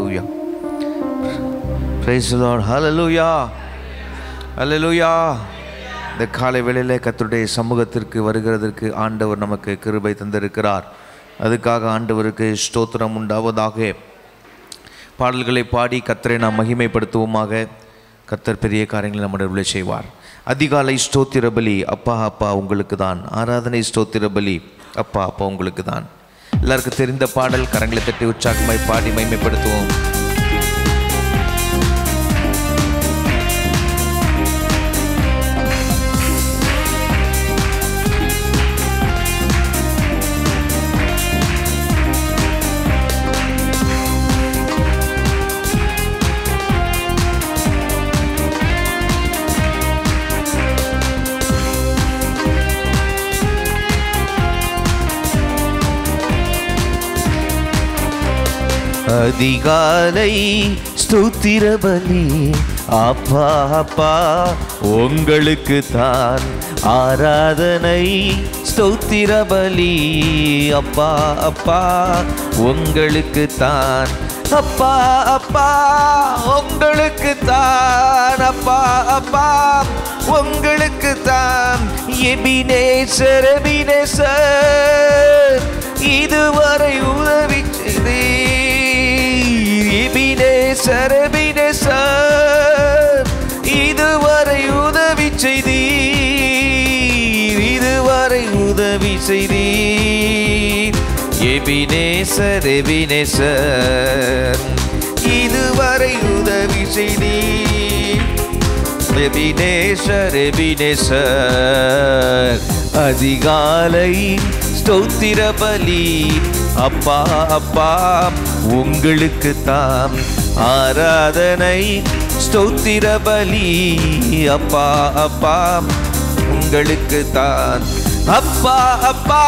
Hallelujah. Praise the Lord. Hallelujah. Hallelujah. இந்த காலை வேளையிலே கர்த்தருடைய சமூகத்திற்கு வருகிறதற்கு ஆண்டவர் நமக்கு கிருபை தந்திருக்கிறார். அதுக்காக ஆண்டவருக்கு ஸ்தோத்திரம் உண்டாவதாக. பாடல்களை பாடி கர்த்தரை நாம் மகிமைப்படுத்துவோமாக. கர்த்தர் பெரிய காரியங்களை நம்முடைய செய்வார். அதிகாலை ஸ்தோத்திர பலி அப்பா அப்பா உங்களுக்கு தான். ஆராதனை ஸ்தோத்திர பலி அப்பா அப்பா உங்களுக்கு தான். எல்லாருக்கும் தெரிந்த பாடல், கரங்களை தட்டி உற்சாகமாய் பாடி மகிமைப்படுத்துவோம். அதிகாலை ஸ்தோத்திர பலி அப்பா அப்பா உங்களுக்கு தான். ஆராதனை ஸ்தோத்திர பலி அப்பா அப்பா உங்களுக்கு தான். அப்பா அப்பா உங்களுக்கு தான். அப்பா அப்பா உங்களுக்கு தான். எபினேசர் எபினேசர் இதுவரை உதவி செய்தீர். எபினேசர் எபினேசர் இதுவரை உதவி செய்தீர். இதுவரை உதவி செய்தீர். எபினேசர் எபினேசர் இதுவரை உதவி செய்தீர். எபினேசர் எபினேசர் அதிகாலை ஸ்தோத்திர பலி அப்பா அப்பா உங்களுக்கு தான். ஆராதனை ஸ்தோத்திர பலி அப்பா அப்பா உங்களுக்கு தான். அப்பா அப்பா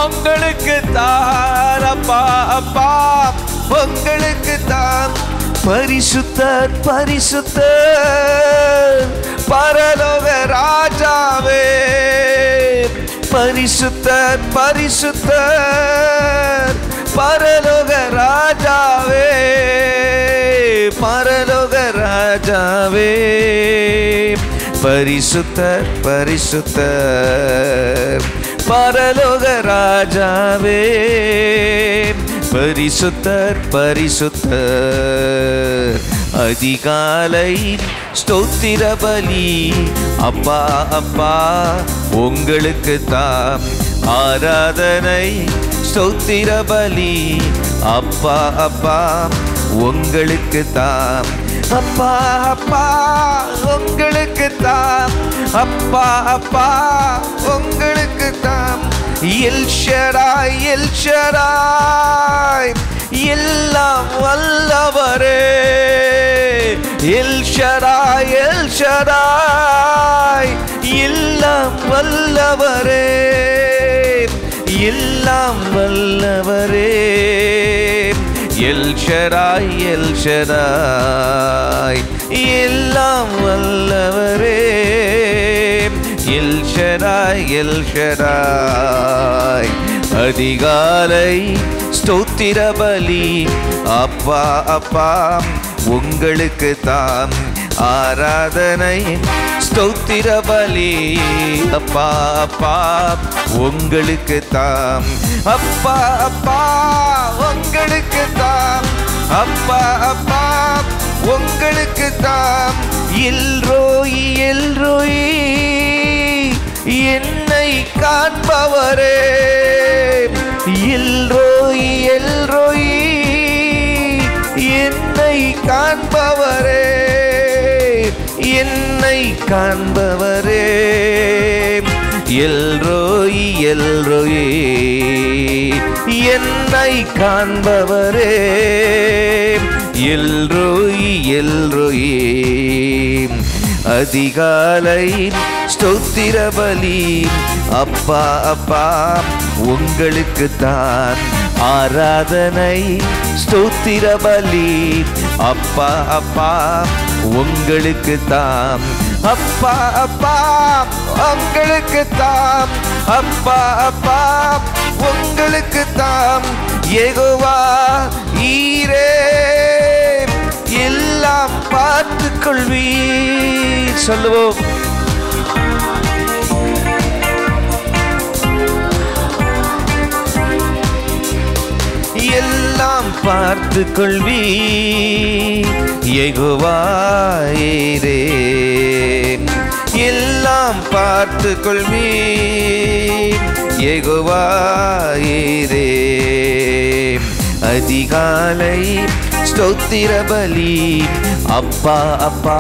உங்களுக்கு தான். அப்பா அப்பா உங்களுக்கு தான். பரிசுத்தர் பரிசுத்தர் பரலோக ராஜாவே. பரிசுத்தர் பரிசுத்தர் பரலோக ராஜாவே. பரலோக ராஜாவே. பரிசுத்தர் பரிசுத்தர் பரலோக ராஜாவே. பரிசுத்தர் பரிசுத்தர் அதிகாலை ஸ்தோத்திர பலி அப்பா அப்பா உங்களுக்கு தான். ஆராதனை ஸ்தோத்திர பலி அப்பா அப்பா உங்களுக்கு தான். அப்பா அப்பா உங்களுக்கு தான். அப்பா அப்பா உங்களுக்கு தான். எல் ஷடாய் எல் ஷடாய் எல்லாம் வல்லவரே. எல் ஷடாய் எல் ஷடாய் எல்லாம் வல்லவரே. எல்லாம் வல்லவரே. எல் ஷடாய் எல் ஷடாய் எல்லாம் வல்லவரே. எல் ஷடாய் எல் ஷடாய் அதிகாலை ஸ்தோத்திர பலி அப்பா அப்பா உங்களுக்கு தான். ஆராதனை ஸ்தோத்திர பலி அப்பா அப்பா உங்களுக்கு தான். அப்பா அப்பா உங்களுக்கு தான். அப்பா அப்பா உங்களுக்கு தான். எல்ரோயி எல்ரோயி என்னை காண்பவரே. எல்ரோயி எல்ரோயி என்னை காண்பவரே. என்னை காண்பவரே. எல்ரோயி எல்ரோயி என்னை காண்பவரே. எல்ரோயி எல்ரோயி அதிகாலை ஸ்தோத்திர பலி அப்பா அப்பா உங்களுக்கு தான். ஆராதனை ஸ்தோத்திர பலி அப்பா அப்பா உங்களுக்கு தான். அப்பா அப்பா உங்களுக்கு தான். அப்பா அப்பா உங்களுக்கு தான். யெகோவா ஈரே கொள்வீர். சொல்லுவோம். எல்லாம் பார்த்து கொள்வீர் யெகோவா ஈரே. எல்லாம் பார்த்து கொள்வீர் யெகோவா ஈரே. அதிகாலை ஸ்தோத்திர பலி அப்பா அப்பா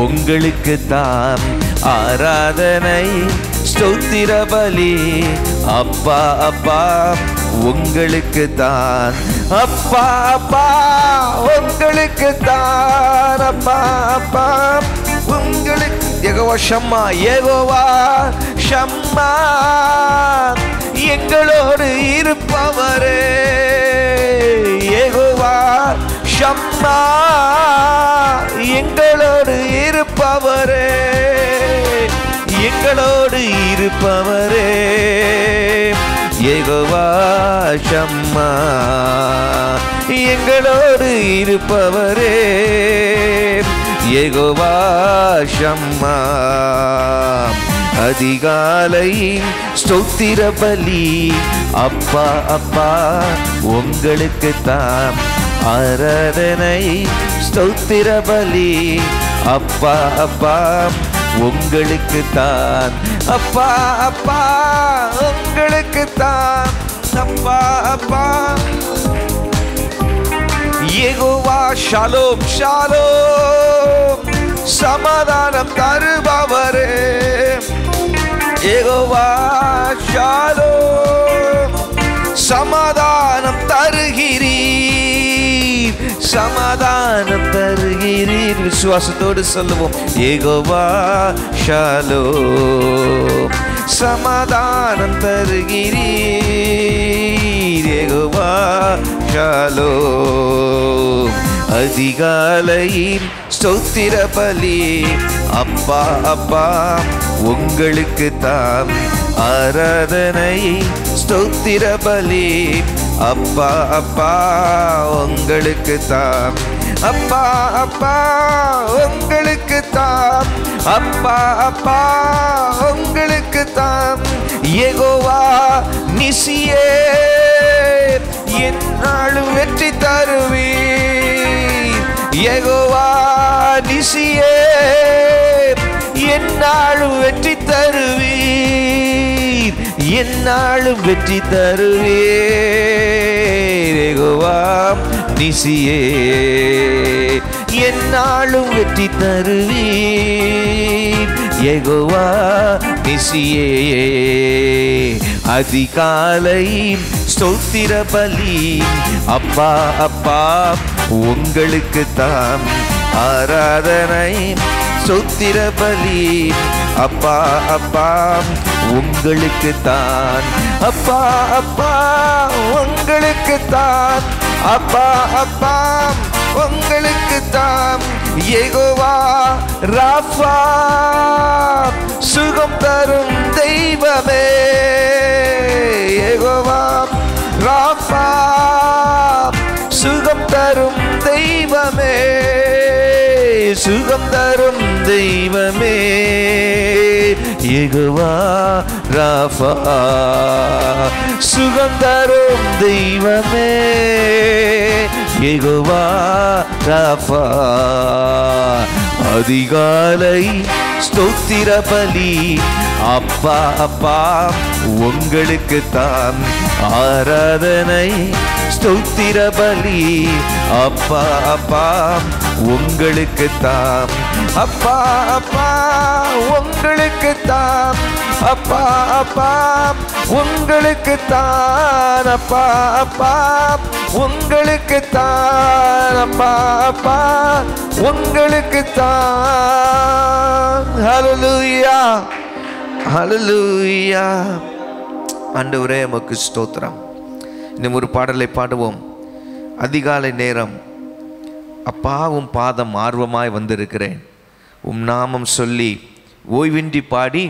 உங்களுக்கு தான் ஆராதனை. ஸ்தோத்திர பலி அப்பா அப்பா உங்களுக்கு தான். அப்பா அப்பா உங்களுக்கு தான். அப்பா அப்பா உங்களுக்கு. யெகோவா ஷம்மா, யெகோவா ஷம்மா எங்களோடு இருப்பவரே. யெகோவா ஷம்மா எங்களோடு இருப்பவரே. எங்களோடு இருப்பவரே. யெகோவா ஷம்மா எங்களோடு இருப்பவரே. யெகோவா ஷம்மா. அதிகாலை ஸ்தோத்திர பலி அப்பா அப்பா உங்களுக்கு தான் ஆராதனை. ஸ்தோத்திர பலி அப்பா அப்பா உங்களுக்கு தான். அப்பா அப்பா உங்களுக்கு தான். அப்பா அப்பா. யெகோவா ஷாலோம் ஷாலோம் சமாதானம் தருபவரே. யெகோவா ஷாலோம் சமாதானம் தருகிறீர். சமாதானம் தருகிறீர். விசுவாசத்தோடு சொல்லுவோம். யெகோவா ஷாலோம் சமாதானம் தருகிறீர். யெகோவா ஷாலோம். அதிகாலையில் ஸ்தோத்திர பலி அப்பா அப்பா உங்களுக்கு தான் ஆராதனை. ஸ்தோத்திர பலி அப்பா அப்பா உங்களுக்கு தான். அப்பா அப்பா உங்களுக்கு தான். அப்பா அப்பா உங்களுக்கு தான். யெகோவா நிசியே என்னாலும் வெற்றி தருவீர். யெகோவா நிசியே என்னாலும் வெற்றி தருவீர். என்னாலும் வெற்றி தருவீர். யெகோவா நிசியே என்னாலும் வெற்றி தருவீர். யெகோவா நிசியே. அதிகாலை ஸ்தோத்திர பலி அப்பா அப்பா உங்களுக்கு தான் ஆராதனை. ஸ்தோத்திர பலி அப்பா அப்பா உங்களுக்கு தான். அப்பா அப்பா உங்களுக்கு தான். அப்பா அப்பா உங்களுக்கு தான். யெகோவா ராஃபா சுகம் தரும் தெய்வமே. யெகோவா ராஃபா சுகம் தரும் தெய்வமே. சுகம் தரும் தெய்வமே. யெகோவா ராஃபா சுகம் தரும் தெய்வமே. யெகோவா ராஃபா. அதிகாலை ஸ்தோத்திர பலி அப்பா அப்பா உங்களுக்கு தான் ஆராதனை. ஸ்தோத்திர பலி அப்பா அப்பா உங்களுக்கு தான். அப்பா அப்பா உங்களுக்கு தான். அப்பா அப்பா உங்களுக்கு தான். அப்பா அப்பா உங்களுக்கு தான். அப்பா அப்பா உங்களுக்கு தான். ஹல்லேலூயா ஹல்லேலூயா. ஆண்டவரே உமக்கு ஸ்தோத்திரம். இன்னும் ஒரு பாடலை பாடுவோம். அதிகாலை நேரம் அப்பா உம் பாதம் ஆர்வமாய் வந்திருக்கிறேன். உம் நாமம் சொல்லி ஓய்வின்றி பாடி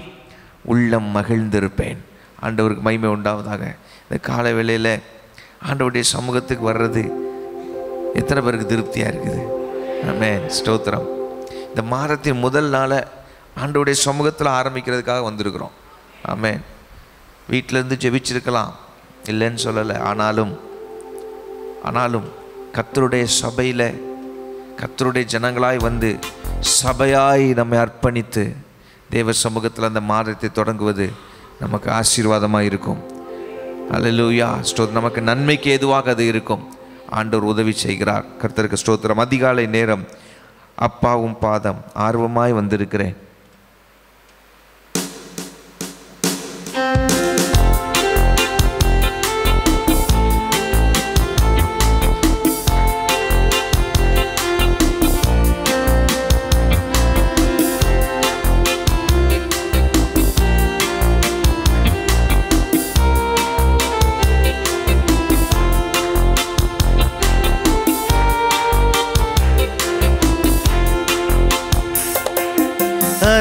உள்ளம் மகிழ்ந்திருப்பேன். ஆண்டவருக்கு மகிமை உண்டாவதாக. இந்த காலை வேளையில் ஆண்டவருடைய சமூகத்துக்கு வர்றது எத்தனை பேருக்கு திருப்தியாக இருக்குது? ஆமென். ஸ்தோத்திரம். இந்த மாதத்தின் முதல் நாளை ஆண்டவருடைய சமூகத்தில் ஆரம்பிக்கிறதுக்காக வந்திருக்கிறோம். ஆமென். வீட்டிலேருந்து ஜெபிச்சிருக்கலாம், இல்லைன்னு சொல்லலை. ஆனாலும் கர்த்தருடைய சபையில் கர்த்தருடைய ஜனங்களாய் வந்து சபையாய் நம்மை அர்ப்பணித்து தேவ சமூகத்தில் அந்த மாதத்தை தொடங்குவது நமக்கு ஆசீர்வாதமாக இருக்கும். அல்லேலூயா. நமக்கு நன்மைக்கு ஏதுவாக அது இருக்கும். ஆண்டவர் உதவி செய்கிறார். கர்த்தருக்கு ஸ்தோத்திரம். அதிகாலை நேரம் அப்பாவும் பாதம் ஆர்வமாய் வந்திருக்கிறேன்.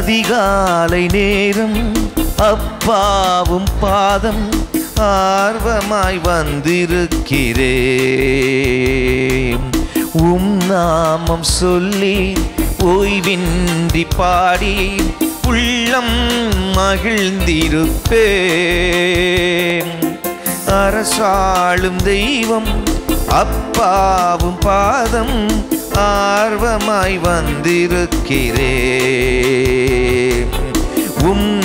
அதிகாலை நேரம் அப்பாவும் பாதம் ஆர்வமாய் வந்திருக்கிறேன். நாமம் சொல்லி ஓய்வின்றி பாடி உள்ளம் மகிழ்ந்திருப்பேன். அரசாளும் தெய்வம் அப்பாவும் பாதம் ஆர்வமாய் வந்திருக்கிறேன்.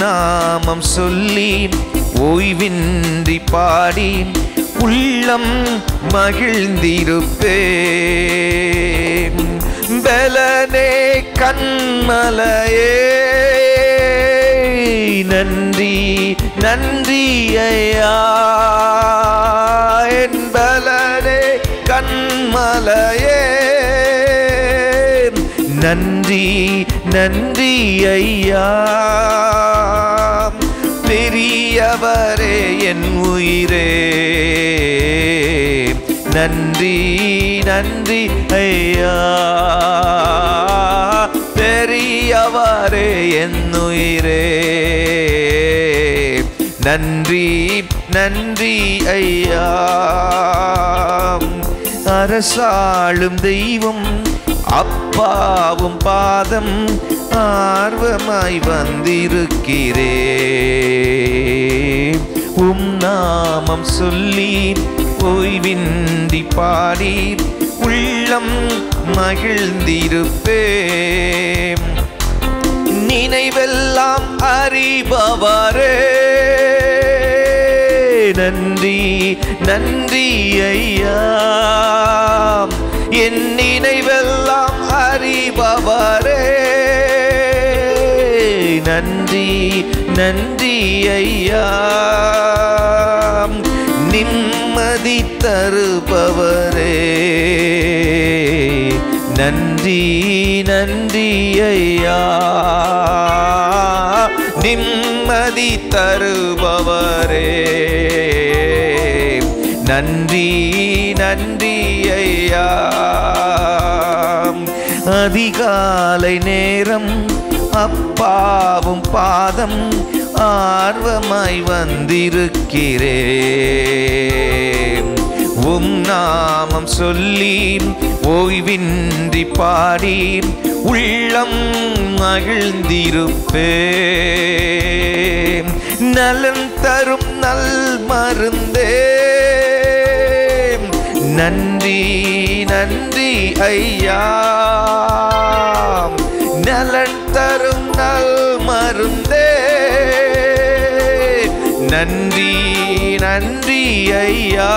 நாமம் சொல்லி ஓய்வின்றி பாடி உள்ளம் மகிழ்ந்திருப்பேன். பலனே கண்மலையே நன்றி நன்றி ஐயா. என் பலனே கண்மலையே நன்றி நன்றி ஐயா. பெரியவரே என் உயிரே நன்றி நன்றி ஐயா. பெரியவரே என் உயிரே நன்றி நன்றி ஐயா. அரசாளும் தெய்வம் அப்பாவும் பாதம் ஆர்வமாய் வந்திருக்கிறேன். நாமம் சொல்லி ஓய்வின்றி பாடி உள்ளம் மகிழ்ந்திருப்பேன். நினைவெல்லாம் அறிபவரே நன்றி நன்றி ஐயா. என் நினைவெல்லாம் அறிபவரே நன்றி நன்றி ஐயா. நிம்மதி தருபவரே நன்றி நன்றி ஐயா. நிம்மதி தருபவரே நன்றி நன்றி ஐயா. அதிகாலை நேரம் அப்பாவும் பாதம் ஆர்வமாய் வந்திருக்கிறேன். நாமம் சொல்லி ஓய்வின்றி பாடி உள்ளம் மகிழ்ந்திருப்பேன். நலன் தரும் நல் மருந்தே நன்றி நன்றி ஐயா. நலன் தரும் நல் மருந்தே நன்றி நன்றி ஐயா.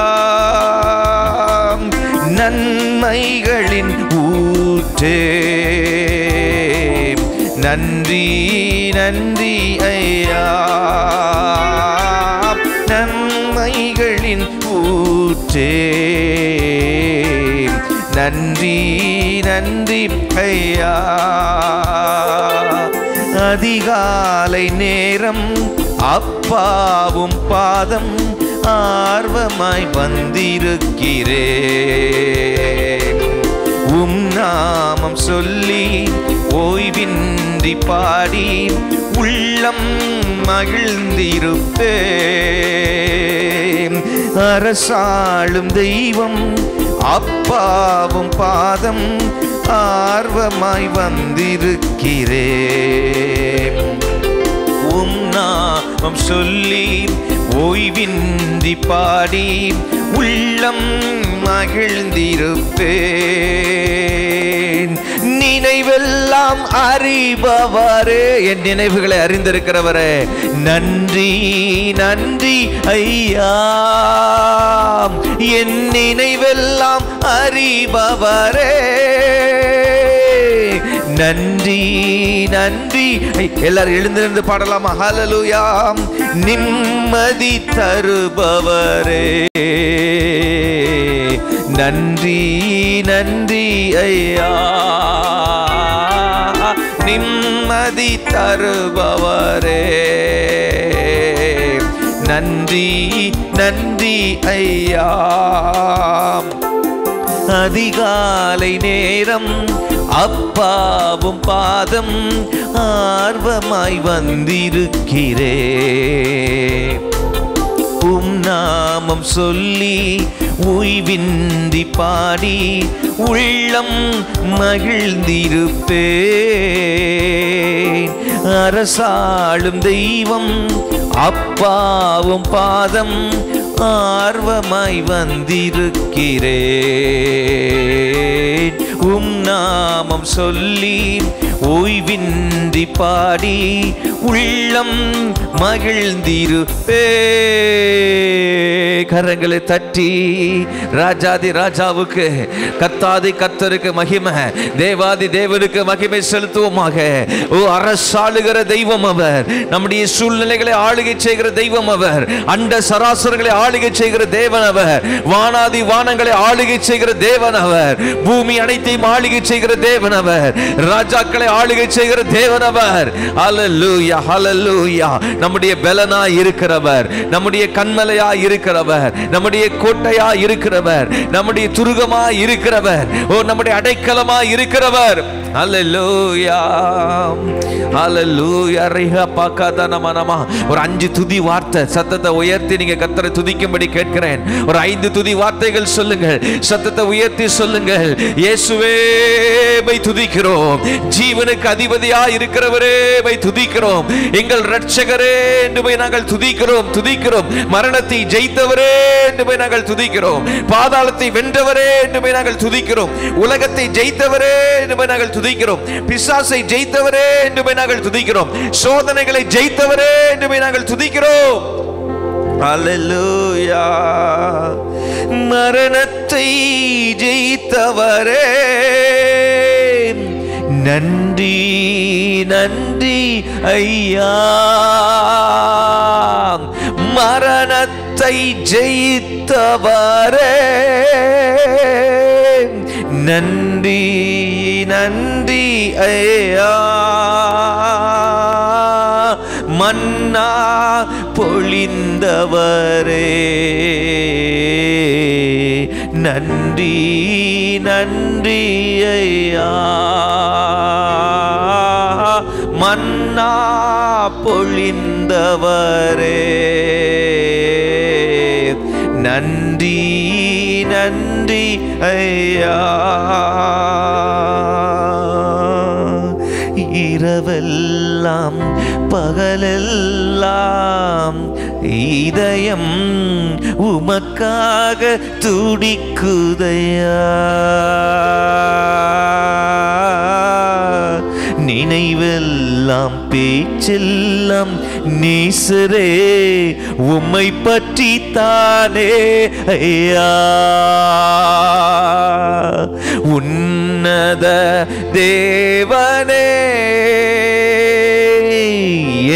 நன்மைகளின் ஊற்றே நன்றி நன்றி ஐயா. நன்மைகளின் ஊற்றே நன்றி நன்றி ஐயா. அதிகாலை நேரம் அப்பாவும் பாதம் ஆர்வமாய் வந்திருக்கிறேன். நாமம் சொல்லி ஓய்வின்றி பாடி உள்ளம் மகிழ்ந்திருப்பேன். அரசாளும் தெய்வம் அப்பாவும் பாதம் ஆர்வமாய் வந்திருக்கிறேன். உம் நாமம் சொல்லி ஓய்வின்றி பாடி உள்ளம் மகிழ்ந்திருப்பேன். நினைவெல்லாம் அறிபவரே, என் நினைவுகளை அறிந்திருக்கிறவரே, நன்றி நன்றி ஐயா. என் நினைவெல்லாம் அறிபவரே, நன்றி நன்றி. எல்லாரும் எழுந்திருந்து பாடலாமா? ஹல்லேலூயா. நிம்மதி தருபவரே, நன்றி நன்றி ஐயா. நிம்மதி தருபவரே, நன்றி நன்றி ஐயா. அதிகாலை நேரம் அப்பாவும் பாதம் ஆர்வமாய் வந்திருக்கிறேன். உம் நாமம் சொல்லி ஓய்வின்றி பாடி உள்ளம் மகிழ்ந்திருப்பேன். அரசாளும் தெய்வம் அப்பாவும் பாதம் ஆர்வமாய் வந்திருக்கிறேன். உம் நாமம் சொல்லி ஓய்வின்றி பாடி உள்ளம் மகிழ்ந்திருப்பே. கரங்களை தட்டி ராஜாதி ராஜாவுக்கு, கர்த்தாதி கர்த்தருக்கு மகிமை, தேவாதி தேவனுக்கு மகிமை செலுத்துவோமாக. ஓ, அரசாளுகிற தெய்வம் அவர். நம்முடைய சூழ்நிலைகளை ஆளுகை செய்கிற தெய்வம் அவர். அண்ட சராசரங்களை ஆளுகை செய்கிற தேவன் அவர். வானாதி வானங்களை ஆளுகை செய்கிற தேவன் அவர். பூமி அனைத்தையும் ஆளுகை செய்கிற தேவன் அவர். ராஜாக்களை ஆளுகை செய்கிற தேவன் அவர். ஹல்லேலூயா, ஹல்லேலூயா. நம்முடைய பலனா இருக்கிறவர், நம்முடைய கண்மலையா இருக்கிறவர், நம்முடைய கோட்டையா இருக்கிறவர், நம்முடைய துருகமா இருக்கிறவர், ஓ நம்முடைய அடைக்கலமா இருக்கிறவர். ஹல்லேலூயா, ஹல்லேலூயா. ரிஹா பாகாதனமனமா. ஒரு 5 துதி வார்த்தை சத்தத்தை உயர்த்தி நீங்க கர்த்தரை துதிக்கும்படி கேட்கிறேன். ஒரு 5 துதி வார்த்தைகள் சொல்லுங்கள், சத்தத்தை உயர்த்தி சொல்லுங்கள். இயேசுவே மை துதிக்கிறோம், ஜீவனுக்கு அதிபதியா இருக்கிறவரே மை துதிக்கிறோம், எங்கள் இரட்சகரே என்று போய் நாங்கள் துதிக்கிறோம், துதிக்கிறோம். மரணத்தை ஜெயித்தவரே என்று போய் நாங்கள் துதிக்கிறோம், பாதாளத்தை வென்றவரே என்று போய் நாங்கள் துதிக்கிறோம், உலகத்தை ஜெயித்தவரே என்று போய் நாங்கள் துதிக்கிறோம், பிசாசை ஜெயித்தவரே என்று போய் நாங்கள் துதிக்கிறோம், சோதனைகளை ஜெயித்தவரே என்று போய் நாங்கள் துதிக்கிறோம். ஹல்லேலூயா. மரணத்தை ஜெயித்தவரே நன்றி நன்றி ஐயா. மரணத்தை ஜெயித்தவரே நன்றி நன்றி ஐயா. மன்னா பொழிந்தவரே நன்றி நன்றி ஐயா. மன்னா பொழிந்தவரே நன்றி நன்றி ஐயா. இரவெல்லாம் பகலெல்லாம் இதயம் உமக்காக துடிக்குதையா. நினைவெல்லாம் பேச்செல்லாம் நேசரே உம்மை பற்றி தானே ஐயா. உன்னத தேவனே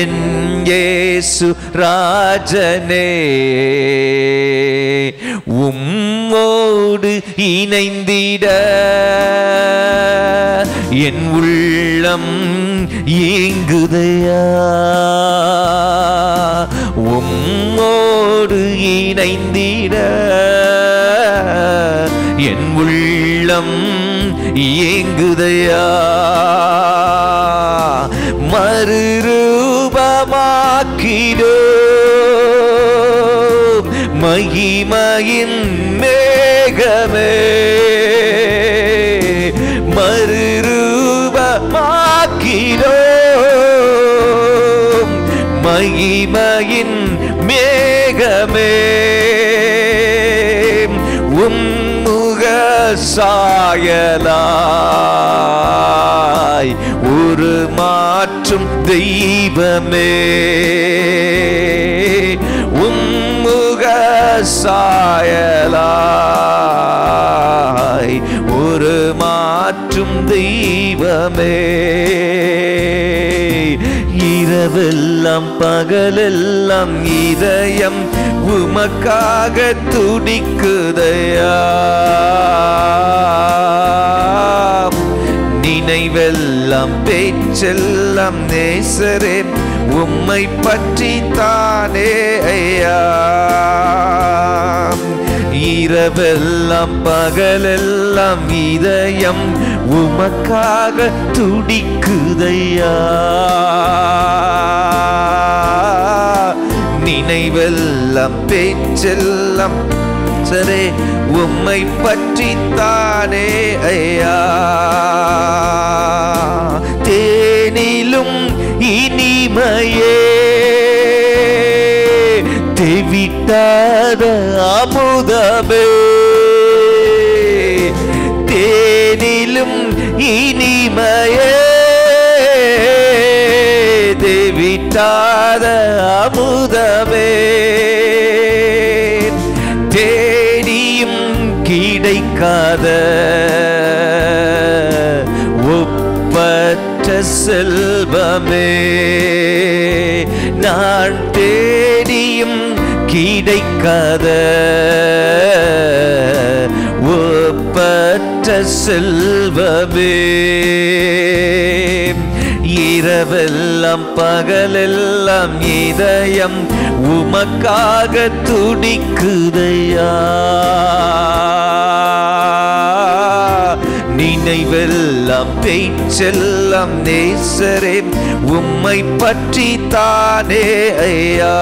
என் இயேசு ராஜனே, உம்மோடு இணைந்திட என் உள்ளம் ஏங்குதையா. உம்மோடு இணைந்திட என் உள்ளம் ஏங்குதையா. மறுரூபமாக்கிடோ மகிமையின் மேகத்திலே மேகமே மறுரூபமாக்கினோம் மகிமையின் மேகமே உம்முக சாயலாய் உருமாற்றும் தெய்வமே உம்முக சாயலாய் உருமாற்றும் தெய்வமே இரவெல்லாம் பகலெல்லாம் இதயம் உமக்காக துடிக்குதையா நினைவெல்லாம் பேச்செல்லாம் நேசரே உம்மை பற்றி தானே ஐயா இரவெல்லாம் பகலெல்லாம் இதயம் உமக்காக துடிக்குதையா நினைவெல்லாம் பேச்செல்லாம் சரே உம்மை பற்றி தானே ஐயா தேனிலும் இனிமையே தெவிட்டாத அமுதமே தேனிலும் இனிமையே தெவிட்டாத அமுதமே தேடியும் கிடைக்காத ஒப்பற்ற செல்வமே நான் தேடியும் கிடைக்காத ஒப்பற்ற செல்வமே இரவெல்லாம் பகலெல்லாம் இதயம் உமக்காக துடிக்குதையா நினைவெல்லாம் பேச்செல்லாம் நேசரே உம்மை பற்றி தானே ஐயா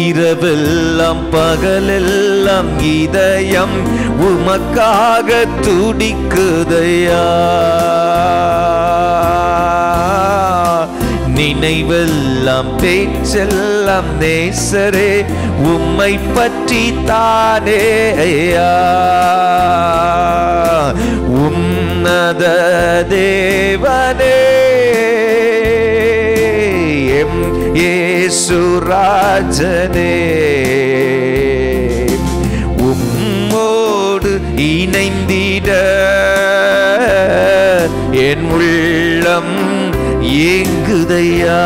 இரவெல்லாம் பகலெல்லாம் இதயம் உமக்காக துடிக்குதையா நினைவெல்லாம் பேச்செல்லாம் நேசரே உம்மை பற்றி தானே ஐயா உன்னத தேவனே எம் இயேசு ராஜனே உம்மோடு இணைந்திட என் உள்ளம் ஏங்குதையா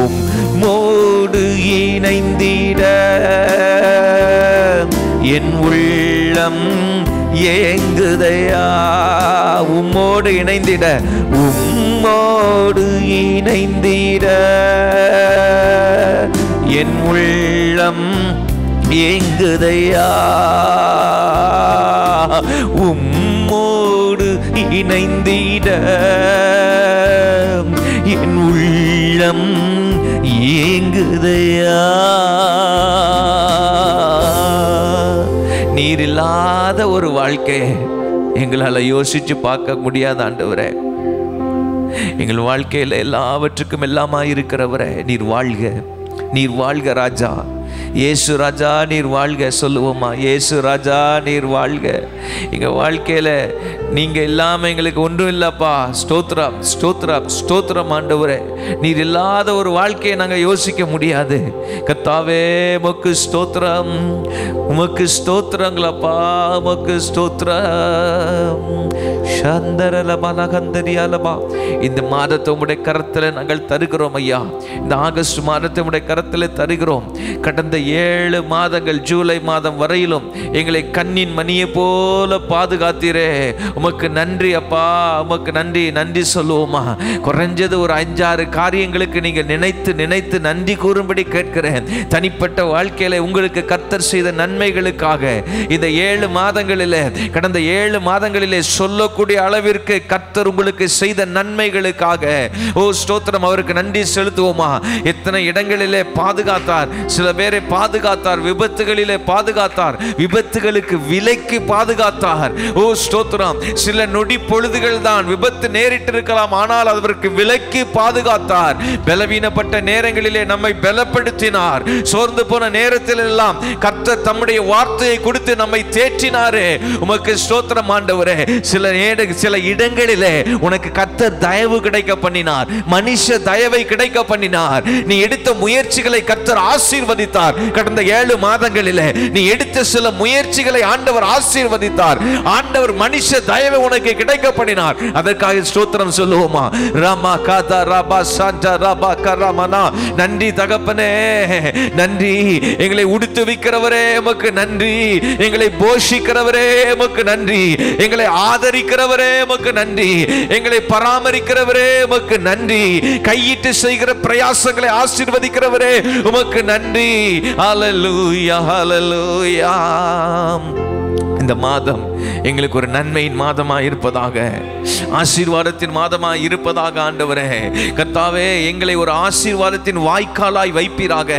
உம்மோடு இணைந்திட என் உள்ளம் ஏங்குதையா உம்மோடு இணைந்திட உம்மோடு இணைந்திட என் உள்ளம் ஏங்குதையா உம்மோடு இணைந்திட என் உள்ளம் ஏங்குதையா நீர் இல்லாத ஒரு வாழ்க்கை எங்களால் யோசிச்சு பார்க்க முடியாத ஆண்டவரே எங்கள் வாழ்க்கையில் எல்லாவற்றுக்கும் எல்லாமாய் இருக்கிறவரே நீர் வாழ்க ராஜா இயேசு ராஜா நீர் வாழ்க சொல்லுவோமா இயேசு ராஜா நீர் வாழ்க எங்கள் வாழ்க்கையில் நீங்கள் இல்லாமல் எங்களுக்கு ஒன்றும் இல்லைப்பா ஸ்தோத்திரம் ஸ்தோத்திரம் ஸ்தோத்திரம் ஆண்டவரே நீர் இல்லாத ஒரு வாழ்க்கையை நாங்கள் யோசிக்க முடியாது கர்த்தாவே உமக்கு ஸ்தோத்திரம் உமக்கு ஸ்தோத்திரங்களப்பா உமக்கு ஸ்தோத்திரம் சந்தரலபலகந்தரியாலபா இந்த மாதத்தை உம்முடைய கரத்தில் நாங்கள் தருகிறோம் ஐயா இந்த ஆகஸ்ட் மாதத்தை உம்முடைய கரத்தில் தருகிறோம் கடந்த 7 மாதங்கள் ஜூலை மாதம் வரையிலும் எங்களை கண்ணின் மணியை போல பாதுகாத்தீரே உமக்கு நன்றி அப்பா உமக்கு நன்றி சொல்லுவோமா குறைஞ்சது ஒரு 5-6 காரியங்களுக்கு நீங்கள் நினைத்து நன்றி கூறும்படி கேட்கிறேன் தனிப்பட்ட வாழ்க்கையில உங்களுக்கு கர்த்தர் செய்த நன்மைகளுக்காக இந்த 7 மாதங்களிலே கடந்த 7 மாதங்களிலே சொல்லக்கூட சொல்லக்கூடிய அளவிற்கு கர்த்தர் உங்களுக்கு செய்த நன்மைகளுக்காக ஓ ஸ்தோத்திரம், அவருக்கு நன்றி செலுத்துவோமா? எத்தனை இடங்களிலே பாதுகாத்தார், சில பேரை பாதுகாத்தார், விபத்துகளிலே பாதுகாத்தார், விபத்துகளுக்கு விலைக்கு பாதுகாத்தார். ஓ ஸ்தோத்திரம், சில நொடி பொழுதுகள் தான் விபத்து நேரிட்டு இருக்கலாம், ஆனால் அவருக்கு விலைக்கு பாதுகாத்தார். பலவீனப்பட்ட நேரங்களிலே நம்மை பலப்படுத்தினார். சோர்ந்து போன நேரத்தில் எல்லாம் கர்த்தர் தம்முடைய வார்த்தையை கொடுத்து நம்மை தேற்றினாரே. உமக்கு ஸ்தோத்திரம் ஆண்டவரே. சில இடங்களிலே உனக்கு கர்த்தர் தயவு கிடைக்க பண்ணினார், மனுஷ தயவை கிடைக்க பண்ணினார். நீ எடுத்த முயற்சிகளை கர்த்தர் ஆசீர்வதித்தார். கடந்த 7 மாதங்களிலே நீ எடுத்த சில முயற்சிகளை ஆண்டவர் ஆசீர்வதித்தார். ஆண்டவர் மனுஷ தயவை உனக்கு கிடைக்க பண்ணினார். அதற்காக ஸ்தோத்திரம் சொல்லுவோமா? ராமா காதா ராபா சாண்டா ராபா கராமனா. நன்றி தகப்பனே, நன்றி. எங்களை உடுத்துவிக்கிறவரே உமக்கு நன்றி. எங்களை போஷிக்கிறவரே உமக்கு நன்றி. எங்களை ஆதரிக்கிறவரே உமக்கு நன்றி. எங்களை பராமரிக்கிறவரே உமக்கு நன்றி. கையிட்டு செய்கிற பிரயாசங்களை ஆசீர்வதிக்கிறவரே உமக்கு நன்றி. ஹல்லேலூயா, ஹல்லேலூயா. இந்த மாதம் எங்களுக்கு ஒரு நன்மையின் மாதமாக இருப்பதாக, ஆசீர்வாதத்தின் மாதமாக இருப்பதாக ஆண்டவரே. கர்த்தாவே, எங்களை ஒரு ஆசீர்வாதத்தின் வாய்க்காலாய் வைப்பீராக.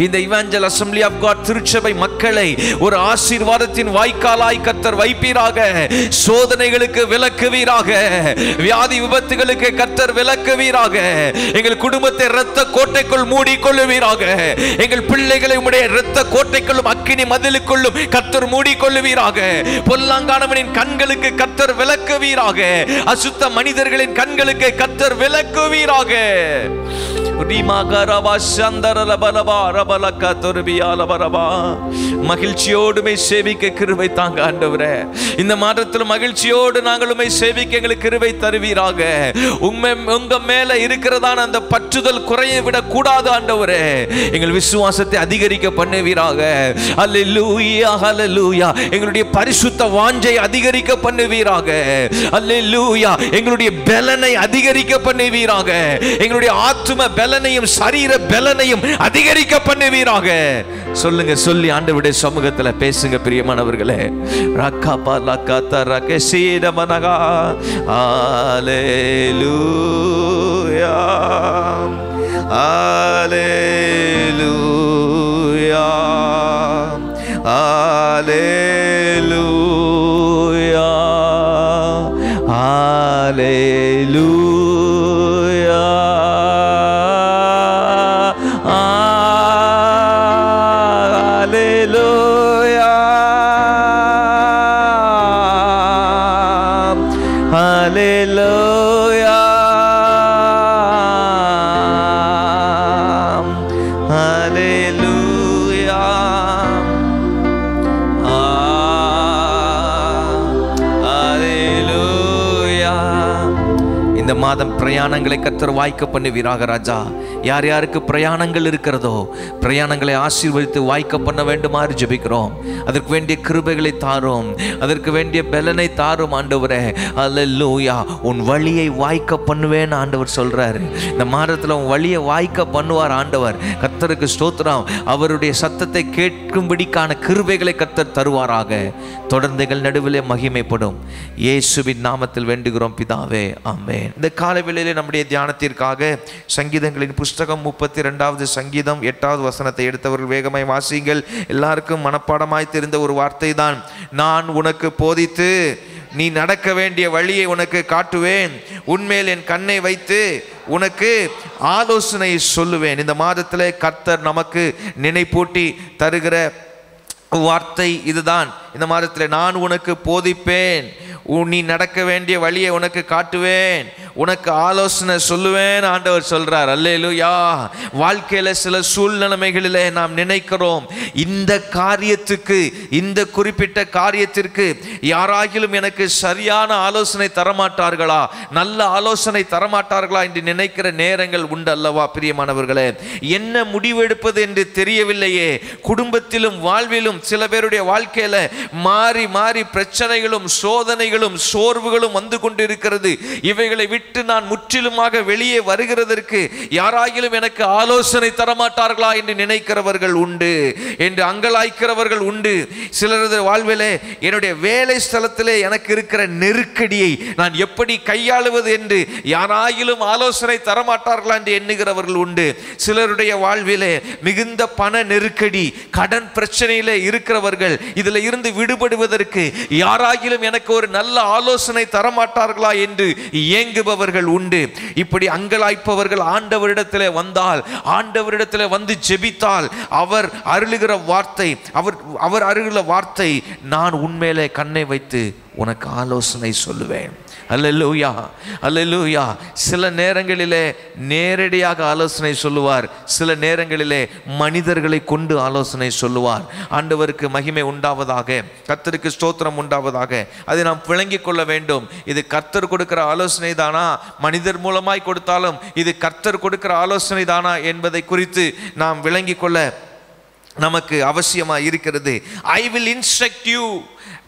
இந்த இவாஞ்சல் அசெம்பிளி ஆஃப் காட் திருச்சபை மக்களை ஒரு ஆசீர்வாதத்தின் வாய்க்காலாய் கர்த்தர் வைப்பீராக. சோதனைகளுக்கு விலக்குவீராக, வியாதி விபத்துகளுக்கு கர்த்தர் விலக்குவீராக. எங்கள் குடும்பத்தை இரத்த கோட்டைக்குள் மூடிக்கொள்ளுவீராக. எங்கள் பிள்ளைகளை உம்முடைய இரத்த கோட்டைக்குள்ளும் அக்கினி மதிலுக்குள்ளும் கர்த்தர் மூடிக்கொள்ளுவீராக. பொல்லாங்கானவனின் கண்களுக்கு கர்த்தர் விலக்குவீராக. அசுத்த மனிதர்களின் கண்களுக்கு கர்த்தர் விலக்குவீராக. மகிழ்ச்சியோடுமை சேவிக்க கிருபை தாங்க ஆண்டவரே. இந்த மாதத்தில் மகிழ்ச்சியோடு நாங்கள் உம்மை சேவிக்க எங்களுக்கு கிருபை தருவீராக. உங்க மேல இருக்கிறதான அந்த பற்றுதல் குறைய விட கூடாது ஆண்டவரே. எங்கள் விசுவாசத்தை அதிகரிக்க பண்ணுவீராக. அல்லேலூயா, ஹல்லேலூயா. எங்களுடைய பரிசுத்த வாஞ்சை அதிகரிக்க பண்ணுவீராக. அல்லேலூயா. எங்களுடைய பலனை அதிகரிக்க பண்ணுவீராக. எங்களுடைய ஆத்தும பலனையும் சரீர பலனையும் அதிகரிக்க பண்ணுவீராக. சொல்லுங்க, சொல்லி ஆண்டவருடைய சமூகத்துல பேசுங்க பிரியமானவர்களே. ரக்கபா லக்கத ரகசீத மனகா. ஹல்லேலூயா, ஹல்லேலூயா, ஹல்லேலூயா, ஹல்லேலூயா, ஹல்லேலூயா, ஹல்லேலூயா, ஹல்லேலூயா. இந்த மாதம் பிரயாணங்களை கர்த்தர் வாய்க்க பண்ணுவீராக ராஜா. யார் யாருக்கு பிரயாணங்கள் இருக்கிறதோ பிரயாணங்களை ஆசீர்வதித்து வாய்க்க பண்ண வேண்டுமாறு ஜெபிக்கிறோம். அதற்கு வேண்டிய கிருபைகளை தாரும், அதற்கு வேண்டிய பலனை தாரும் ஆண்டவரே. அல்லேலூயா. உன் வழியை வாய்க்க பண்ணுவேன் ஆண்டவர் சொல்றாரு. இந்த மாதத்தில் உன் வழியை வாய்க்க பண்ணுவார் ஆண்டவர். கர்த்தருக்கு ஸ்தோத்திரம். அவருடைய சத்தத்தை கேட்கும்படிக்கான கிருபைகளை கர்த்தர் தருவாராக. தொடர்ந்து எங்கள் நடுவிலே மகிமைப்படும் இயேசுவின் நாமத்தில் வேண்டுகிறோம் பிதாவே, ஆமென். இந்த காலை வேளையிலே நம்முடைய தியானத்திற்காக சங்கீதங்களின் புஸ்தகம் 32வது சங்கீதம் 8வது வசனத்தை எடுத்தவர்கள் வேகமாய் வாசியுங்கள். எல்லாருக்கும் மனப்பாடமாய் தெரிந்த ஒரு வார்த்தை தான். நான் உனக்கு போதித்து நீ நடக்க வேண்டிய வழியை உனக்கு காட்டுவேன், உன்மேல் என் கண்ணை வைத்து உனக்கு ஆலோசனை சொல்லுவேன். இந்த மாதத்திலே கர்த்தர் நமக்கு நினைப்பூட்டி தருகிற வார்த்தை இதுதான். இந்த மாதத்தில் நான் உனக்கு போதிப்பேன், நீ நடக்க வேண்டிய வழியை உனக்கு காட்டுவேன், உனக்கு ஆலோசனை சொல்லுவேன் ஆண்டவர் சொல்றார். அல்லேலூயா. வாழ்க்கையில சில சூழ்நிலைமைகளிலே நாம் நினைக்கிறோம், இந்த காரியத்துக்கு, இந்த குறிப்பிட்ட காரியத்திற்கு யாராகிலும் எனக்கு சரியான ஆலோசனை தரமாட்டார்களா, நல்ல ஆலோசனை தரமாட்டார்களா என்று நினைக்கிற நேரங்கள் உண்டு அல்லவா பிரியமானவர்களே. என்ன முடிவெடுப்பது என்று தெரியவில்லையே. குடும்பத்திலும் வாழ்விலும் சில பேருடைய வாழ்க்கையில மாறி மாறி பிரச்சனைகளும் சோதனைகளும் சோர்வுகளும் வந்து கொண்டு இருக்கிறது. இவைகளை விட்டு விட்டு நான் முற்றிலுமாக வெளியே வருகிறதற்கு யாராகிலும் எனக்கு ஆலோசனை தரமாட்டார்களா என்று நினைக்கிறவர்கள் உண்டு, என்று அங்கலாய்க்கிறவர்கள் உண்டு. சிலரது வாழ்விலே என்னுடைய வேலை ஸ்தலத்திலே எனக்கு இருக்கிற நெருக்கடியை நான் எப்படி கையாளுவது என்று யாராகிலும் ஆலோசனை தரமாட்டார்களா என்று எண்ணுகிறவர்கள் உண்டு. சிலருடைய வாழ்விலே மிகுந்த பண நெருக்கடி, கடன் பிரச்சனையிலே இருக்கிறவர்கள் இதில் இருந்து விடுபடுவதற்கு யாராகிலும் எனக்கு ஒரு நல்ல ஆலோசனை தரமாட்டார்களா என்று ஏங்குபவர்கள் உண்டு. இப்படி அங்கலாய்ப்பவர்கள் ஆண்டவரிடத்திலே வந்தால், ஆண்டவரிடத்திலே வந்து ஜெபித்தால் அவர் அருளுகிற வார்த்தை, அவர் அருளுகிற வார்த்தை, நான் உன்மேலே கண்ணை வைத்து உனக்கு ஆலோசனை சொல்லுவேன். அல்லேலூயா, அல்லேலூயா. சில நேரங்களிலே நேரடியாக ஆலோசனை சொல்லுவார், சில நேரங்களிலே மனிதர்களை கொண்டு ஆலோசனை சொல்லுவார். ஆண்டவருக்கு மகிமை உண்டாவதாக, கர்த்தருக்கு ஸ்தோத்திரம் உண்டாவதாக. அதை நாம் விளங்கிக் கொள்ள வேண்டும். இது கர்த்தர் கொடுக்கிற ஆலோசனை தானா, மனிதர் மூலமாய் கொடுத்தாலும் இது கர்த்தர் கொடுக்கிற ஆலோசனை தானா என்பதை குறித்து நாம் விளங்கிக் கொள்ள நமக்கு அவசியமாக இருக்கிறது. I will instruct you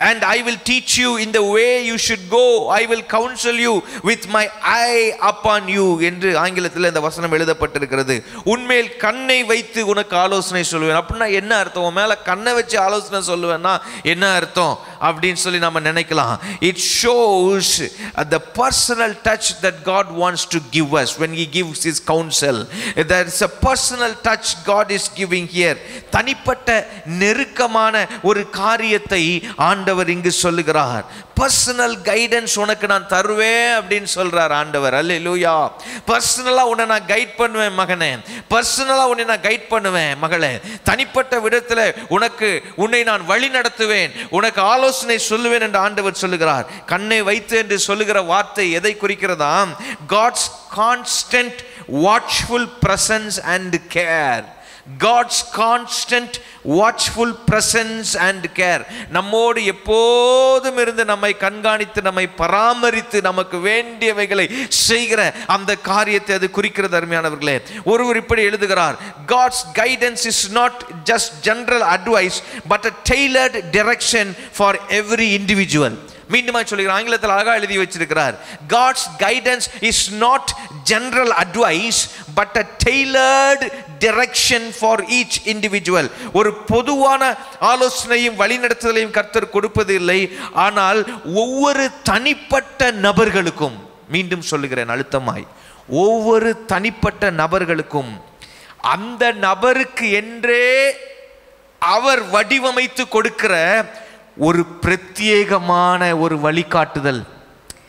and I will teach you in the way you should go. I will counsel you with my eye upon you என்று ஆங்கிலத்தில் இந்த வசனம் எழுதப்பட்டிருக்கிறது. உன்மேல் கண்ணை வைத்து உனக்கு ஆலோசனை சொல்லுவேன். அப்படின்னா என்ன அர்த்தம்? உன் மேல கண்ணை வச்சு ஆலோசனை சொல்லுவேன்னா என்ன அர்த்தம் அப்படின்னு சொல்லி நம்ம நினைக்கலாம். It shows the personal touch that God wants to give us when he gives his counsel. There is a personal touch God is giving here. தனிப்பட்ட நெருக்கமான ஒரு காரியத்தை ஆண்டவர் இங்கு சொல்லுகிறார். பர்சனல் கைடன்ஸ் உனக்கு நான் தருவேன் அப்படின்னு சொல்றார் ஆண்டவர். அல்லேலூயா. பர்சனலா உன்னை நான் கைட் பண்ணுவேன் மகனே, பர்சனலா உன்னை நான் கைட் பண்ணுவேன் மகளே, தனிப்பட்ட விதத்தில் உன்னை நான் வழி நடத்துவேன், உனக்கு ஆலோசனை சொல்லுவேன் என்று ஆண்டவர் சொல்லுகிறார். கண்ணை வைத்து என்று சொல்லுகிற வார்த்தை எதை குறிக்கிறதா? God's constant watchful presence and care. God's constant watchful presence and care. நம்மோடு எப்போதும் இருந்து நம்மை கண்காணித்து நம்மை பராமரித்து நமக்கு வேண்டியவைகளை செய்கிற அந்த காரியத்தை அது குறிக்கிறது. அருமையானவர்களே, ஒருவர் இப்படி எழுதுகிறார், God's guidance is not just general advice but a tailored direction for every individual. மீண்டுமா சொல்லுகிறார், ஆங்கிலத்தில் அழகா எழுதி வச்சிருக்கிறார். God's guidance is not general advice but a tailored direction for each individual. ஒரு பொதுவான ஆலோசனையும் வழிநடத்துதலையும் கர்த்தர் கொடுப்பது இல்லை, ஆனால் ஒவ்வொரு தனிப்பட்ட நபர்களுக்கும், மீண்டும் சொல்லுகிறேன் அழுத்தமாய், ஒவ்வொரு தனிப்பட்ட நபர்களுக்கும் அந்த நபருக்கு என்றே அவர் வடிவமைத்து கொடுக்கிற ஒரு பிரத்யேகமான ஒரு வழிகாட்டுதல்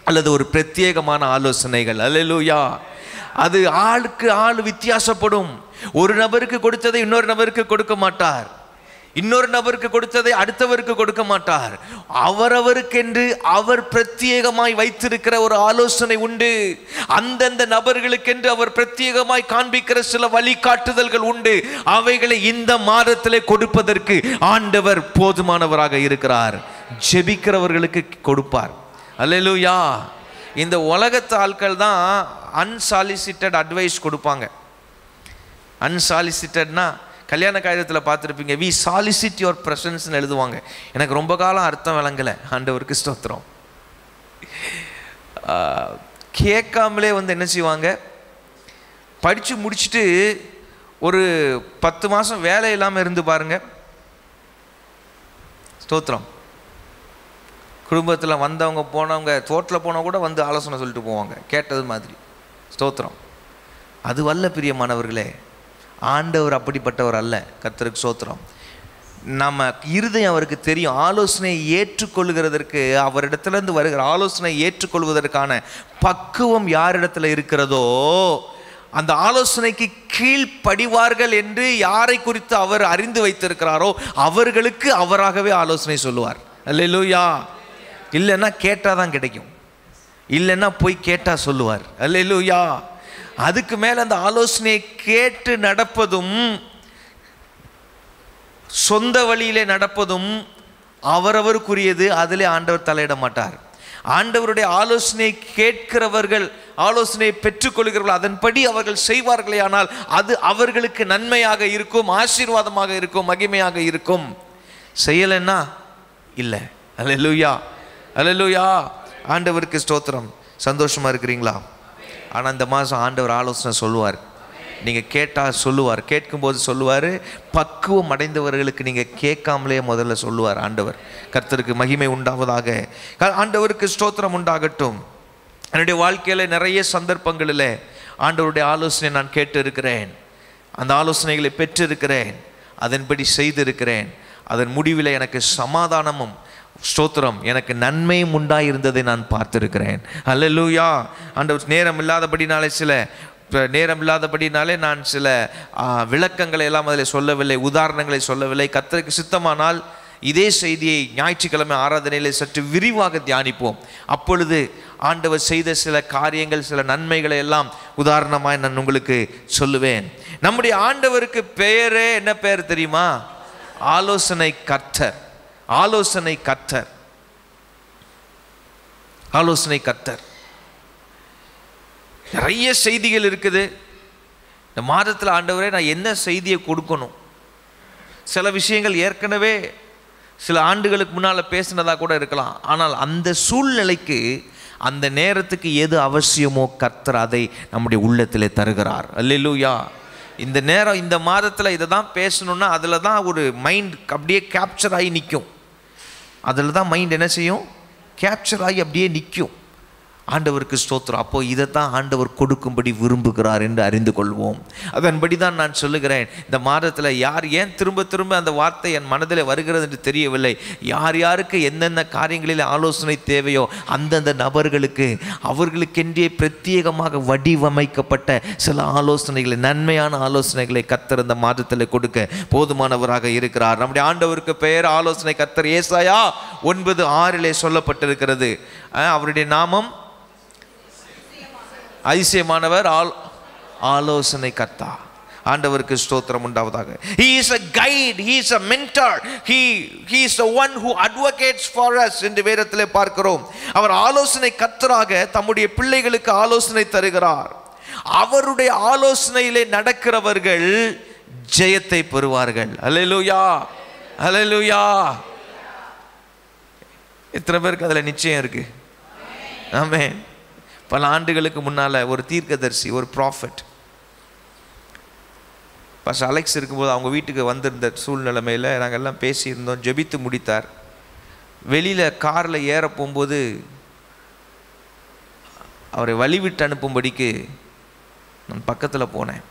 அல்லது ஒரு பிரத்யேகமான ஆலோசனைகள். அல்லேலூயா. அது ஆளுக்கு ஆள் வித்தியாசப்படும். ஒரு நபருக்கு கொடுத்ததை இன்னொரு நபருக்கு கொடுக்க மாட்டார், இன்னொரு நபருக்கு கொடுத்ததை அடுத்தவருக்கு கொடுக்க மாட்டார். அவரவருக்கென்று அவர் பிரத்யேகமாய் வைத்திருக்கிற ஒரு ஆலோசனை உண்டு. அந்தந்த நபர்களுக்கென்று அவர் பிரத்யேகமாய் காண்பிக்கிற சில வழிகாட்டுதல்கள் உண்டு. அவைகளை இந்த மாதத்திலே கொடுப்பதற்கு ஆண்டவர் போதுமானவராக இருக்கிறார். ஜெபிக்கிறவர்களுக்கு கொடுப்பார். அல்லேலூயா. இந்த உலகத்து ஆட்கள் தான் அன்சாலிசிட்டட் அட்வைஸ் கொடுப்பாங்க. அன்சாலிசிட்டட்னா கல்யாண காரியத்தில் பார்த்துருப்பீங்க, வி சாலிசிட் யுவர் ப்ரெசன்ஸ்னு எழுதுவாங்க. எனக்கு ரொம்ப காலம் அர்த்தம் விளங்கலை. ஆண்டவருக்கு ஸ்தோத்திரம். கேட்காமலே வந்து என்ன செய்வாங்க, படித்து முடிச்சுட்டு ஒரு 10 மாதம் வேலை இல்லாமல் இருந்து பாருங்க. ஸ்தோத்திரம். குடும்பத்தில் வந்தவங்க போனவங்க தோட்டில் போனால் கூட வந்து ஆலோசனை சொல்லிட்டு போவாங்க, கேட்டது மாதிரி. ஸ்தோத்திரம். அது வல்ல பிரியமானவர்களே, ஆண்டவர் அப்படிப்பட்டவர் அல்ல. கர்த்தருக்கு ஸ்தோத்திரம். நம்ம இருதயம் அவருக்கு தெரியும். ஆலோசனையை ஏற்றுக்கொள்கிறதற்கு, அவரிடத்துலேருந்து வருகிற ஆலோசனை ஏற்றுக்கொள்வதற்கான பக்குவம் யாரிடத்துல இருக்கிறதோ அந்த ஆலோசனைக்கு கீழ்ப்படிவார்கள் என்று யாரை குறித்து அவர் அறிந்து வைத்திருக்கிறாரோ அவர்களுக்கு அவராகவே ஆலோசனை சொல்லுவார். அல்லேலூயா. இல்லைன்னா கேட்டால் தான் கிடைக்கும், இல்லைன்னா போய் கேட்டால் சொல்லுவார். அல்லேலூயா. அதுக்கு மேலே அந்த ஆலோசனையை கேட்டு நடப்பதும் சொந்த வழியிலே நடப்பதும் அவரவருக்குரியது. அதிலே ஆண்டவர் தலையிட மாட்டார். ஆண்டவருடைய ஆலோசனையை கேட்கிறவர்கள், ஆலோசனையை பெற்றுக்கொள்கிறவர்கள், அதன்படி அவர்கள் செய்வார்களே ஆனால் அது அவர்களுக்கு நன்மையாக இருக்கும், ஆசீர்வாதமாக இருக்கும், மகிமையாக இருக்கும். செய்யலைன்னா இல்லை. அல்லேலூயா, அல்லேலூயா. ஆண்டவருக்கு ஸ்தோத்திரம். சந்தோஷமா இருக்கிறீங்களா? ஆனால் இந்த மாதம் ஆண்டவர் ஆலோசனை சொல்லுவார். நீங்கள் கேட்டால் சொல்லுவார், கேட்கும்போது சொல்லுவார். பக்குவம் அடைந்தவர்களுக்கு நீங்கள் கேட்காமலே முதல்ல சொல்லுவார் ஆண்டவர். கர்த்தருக்கு மகிமை உண்டாவதாக. ஆண்டவருக்கு ஸ்தோத்திரம் உண்டாகட்டும். என்னுடைய வாழ்க்கையில் நிறைய சந்தர்ப்பங்களில் ஆண்டவருடைய ஆலோசனை நான் கேட்டு இருக்கிறேன். அந்த ஆலோசனைகளை பெற்றிருக்கிறேன், அதன்படி செய்திருக்கிறேன். அதன் முடிவில் எனக்கு சமாதானமும் ஸ்தோத்திரம், எனக்கு நன்மையும் உண்டாயிருந்ததை நான் பார்த்திருக்கிறேன். அல்லேலூயா. ஆண்டவர் நேரம் இல்லாதபடினாலே நான் சில விளக்கங்களை எல்லாம் அதில் சொல்லவில்லை, உதாரணங்களை சொல்லவில்லை. கர்த்தருக்கு சித்தமானால் இதே செய்தியை ஞாயிற்றுக்கிழமை ஆராதனையில் சற்று விரிவாக தியானிப்போம். அப்பொழுது ஆண்டவர் செய்த சில காரியங்கள், சில நன்மைகளை எல்லாம் உதாரணமாய் நான் உங்களுக்கு சொல்லுவேன். நம்முடைய ஆண்டவருக்கு பெயரே என்ன பெயர் தெரியுமா? ஆலோசனை கர்த்தர். ஆலோசனை கர்த்தர், ஆலோசனை கர்த்தர். நிறைய செய்திகள் இருக்குது. இந்த மாதத்தில் ஆண்டவரே நான் என்ன செய்தியை கொடுக்கணும்? சில விஷயங்கள் ஏற்கனவே சில ஆண்டுகளுக்கு முன்னால் பேசினதாக கூட இருக்கலாம். ஆனால் அந்த சூழ்நிலைக்கு, அந்த நேரத்துக்கு எது அவசியமோ கர்த்தர் அதை நம்முடைய உள்ளத்தில் தருகிறார். அல்லேலூயா. இந்த நேரம், இந்த மாதத்தில் இதை தான் பேசணுன்னா அதில் தான் ஒரு மைண்ட் அப்படியே கேப்சர் ஆகி நிற்கும். அதில் தான் மைண்ட் என்ன செய்யும்? கேப்சர் ஆகி அப்படியே நிற்கும். ஆண்டவருக்கு ஸ்தோத்திரம். அப்போது இதைத்தான் ஆண்டவர் கொடுக்கும்படி விரும்புகிறார் என்று அறிந்து கொள்வோம். அதன்படி தான் நான் சொல்லுகிறேன். இந்த மாதத்தில் யார் ஏன் திரும்ப திரும்ப அந்த வார்த்தை என் மனதில் வருகிறது என்று தெரியவில்லை. யார் யாருக்கு என்னென்ன காரியங்களில் ஆலோசனை தேவையோ அந்தந்த நபர்களுக்கு அவர்களுக்கென்றே பிரத்யேகமாக வடிவமைக்கப்பட்ட சில ஆலோசனைகளை, நன்மையான ஆலோசனைகளை கர்த்தர் இந்த மாதத்தில் கொடுக்க போதுமானவராக இருக்கிறார். நம்முடைய ஆண்டவருக்கு பெயர் ஆலோசனை கர்த்தர். ஏசாயா 9:6 சொல்லப்பட்டிருக்கிறது. அவருடைய நாமம் அதிசயமானவர், ஆலோசனை கர்த்தா. ஆண்டவருக்கு ஸ்தோத்திரம் உண்டாவதாக. He is a guide, he is a mentor, he is the one who advocates for us என்று வேதத்திலே பார்க்கிறோம். அவர் ஆலோசனை கர்த்தராக தம்முடைய பிள்ளைகளுக்கு ஆலோசனை தருகிறார். அவருடைய ஆலோசனையிலே நடக்கிறவர்கள் ஜெயத்தை பெறுவார்கள். அல்லேலூயா, அல்லேலூயா. எத்தனை பேருக்கு அதில் நிச்சயம் இருக்கு? ஆமென். பல ஆண்டுகளுக்கு முன்னால் ஒரு தீர்க்கதரிசி, ஒரு ப்ராஃபட், பாஸ்டர் அலெக்ஸ் இருக்கும்போது அவங்க வீட்டுக்கு வந்திருந்த சூழ்நிலைமையில் நாங்கள் எல்லாம் பேசியிருந்தோம். ஜெபித்து முடித்தார். வெளியில் காரில் ஏற போகும்போது அவரை வழிவிட்டு அனுப்பும்படிக்கு நான் பக்கத்தில் போனேன்.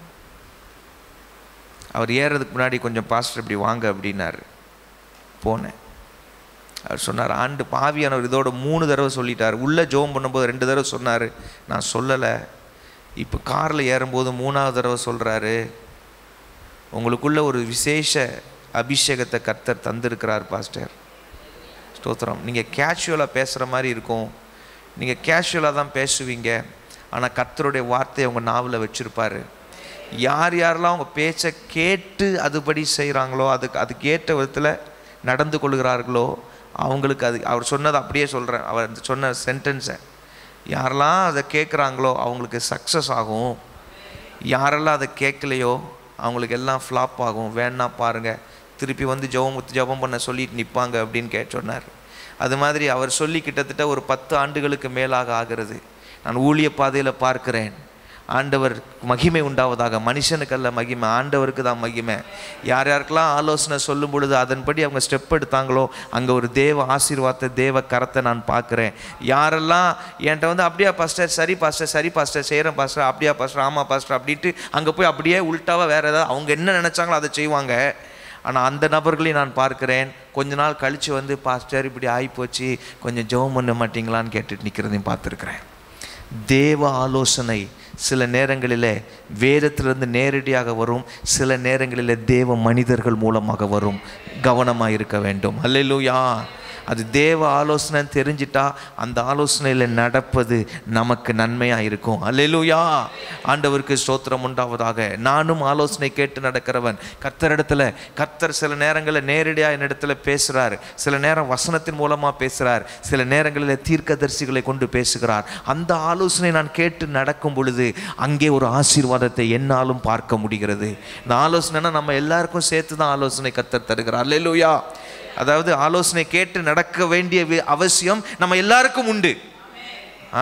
அவர் ஏறதுக்கு முன்னாடி கொஞ்சம் பாஸ்டர் இப்படி வாங்க அப்படின்னாரு. போனேன். அவர் சொன்னார், ஆண்டு பாவியானவர் இதோட 3 தடவை சொல்லிட்டார். உள்ளே ஜெபம் பண்ணும்போது 2 தடவை சொன்னார், நான் சொல்லலை. இப்போ காரில் ஏறும்போது 3ஆவது தடவை சொல்கிறாரு. உங்களுக்குள்ள ஒரு விசேஷ அபிஷேகத்தை கர்த்தர் தந்திருக்கிறார் பாஸ்டர். ஸ்தோத்திரம். நீங்கள் கேஷுவலாக பேசுகிற மாதிரி இருக்கும், நீங்கள் கேஷுவலாக தான் பேசுவீங்க, ஆனால் கர்த்தருடைய வார்த்தையை உங்கள் நாவில் வச்சுருப்பார். யார் யாரெல்லாம் அவங்க பேச்சை கேட்டு அதுபடி செய்கிறாங்களோ, அதுக்கு ஏற்ற விதத்தில் நடந்து கொள்கிறார்களோ அவங்களுக்கு அது, அவர் சொன்னதை அப்படியே சொல்கிறேன், அவர் சொன்ன சென்டென்ஸை, யாரெல்லாம் அதை கேட்குறாங்களோ அவங்களுக்கு சக்ஸஸ் ஆகும். யாரெல்லாம் அதை கேட்கலையோ அவங்களுக்கு எல்லாம் ஃப்ளாப் ஆகும். வேணா பாருங்கள், திருப்பி வந்து ஜெபம் பண்ண சொல்லிட்டு நிற்பாங்க அப்படின்னு சொன்னார். அது மாதிரி அவர் சொல்லி கிட்டத்தட்ட ஒரு 10 ஆண்டுகளுக்கு மேலாக ஆகிறது. நான் ஊழிய பாதையில் பார்க்கிறேன். ஆண்டவர் மகிமை உண்டாவதாக. மனுஷனுக்கு அல்ல மகிமை, ஆண்டவருக்கு தான் மகிமை. யார் யாருக்கெல்லாம் ஆலோசனை சொல்லும் பொழுது அதன்படி அவங்க ஸ்டெப் எடுத்தாங்களோ அங்கே ஒரு தேவ ஆசீர்வாதத்தை, தேவ கரத்தை நான் பார்க்குறேன். யாரெல்லாம் என்கிட்ட வந்து அப்படியா பாஸ்டர், சரி பாஸ்டர், சரி பாஸ்டர், செய்கிறேன் பாஸ்டர், அப்படியா பாஸ்டர், ஆமாம் பாஸ்டர் அப்படின்ட்டு அங்கே போய் அப்படியே உள்டாவாக வேறு ஏதாவது அவங்க என்ன நினச்சாங்களோ அதை செய்வாங்க. ஆனால் அந்த நபர்களையும் நான் பார்க்குறேன். கொஞ்ச நாள் கழித்து வந்து பாஸ்டர் இப்படி ஆகிப்போச்சு, கொஞ்சம் ஜெபம் பண்ண மாட்டிங்களான்னு கேட்டுட்டு நிற்கிறதையும் பார்த்துருக்குறேன். தேவ ஆலோசனை சில நேரங்களில் வேதத்திலிருந்து நேரடியாக வரும், சில நேரங்களில் தேவ மனிதர்கள் மூலமாக வரும். கவனமாக இருக்க வேண்டும். அல்லேலூயா. அது தேவ ஆலோசனை தெரிஞ்சிட்டா அந்த ஆலோசனையில் நடப்பது நமக்கு நன்மையாக இருக்கும். அல்லேலூயா. ஆண்டவருக்கு ஸ்தோத்திரம் உண்டாவதாக. நானும் ஆலோசனை கேட்டு நடக்கிறவன். கர்த்தரிடத்தில் கர்த்தர் சில நேரங்களில் நேரடியாக என்னிடத்துல பேசுகிறார், சில நேரம் வசனத்தின் மூலமாக பேசுகிறார், சில நேரங்களில் தீர்க்கதரிசிகளை கொண்டு பேசுகிறார். அந்த ஆலோசனை நான் கேட்டு நடக்கும் பொழுது அங்கே ஒரு ஆசீர்வாதத்தை என்னாலும் பார்க்க முடிகிறது. இந்த ஆலோசனைனா நம்ம எல்லாருக்கும் சேர்த்து தான் ஆலோசனை கர்த்தர் தருகிறார். அல்லேலூயா. அதாவது ஆலோசனை கேட்டு நடக்க வேண்டிய அவசியம் நம்ம எல்லாருக்கும் உண்டு.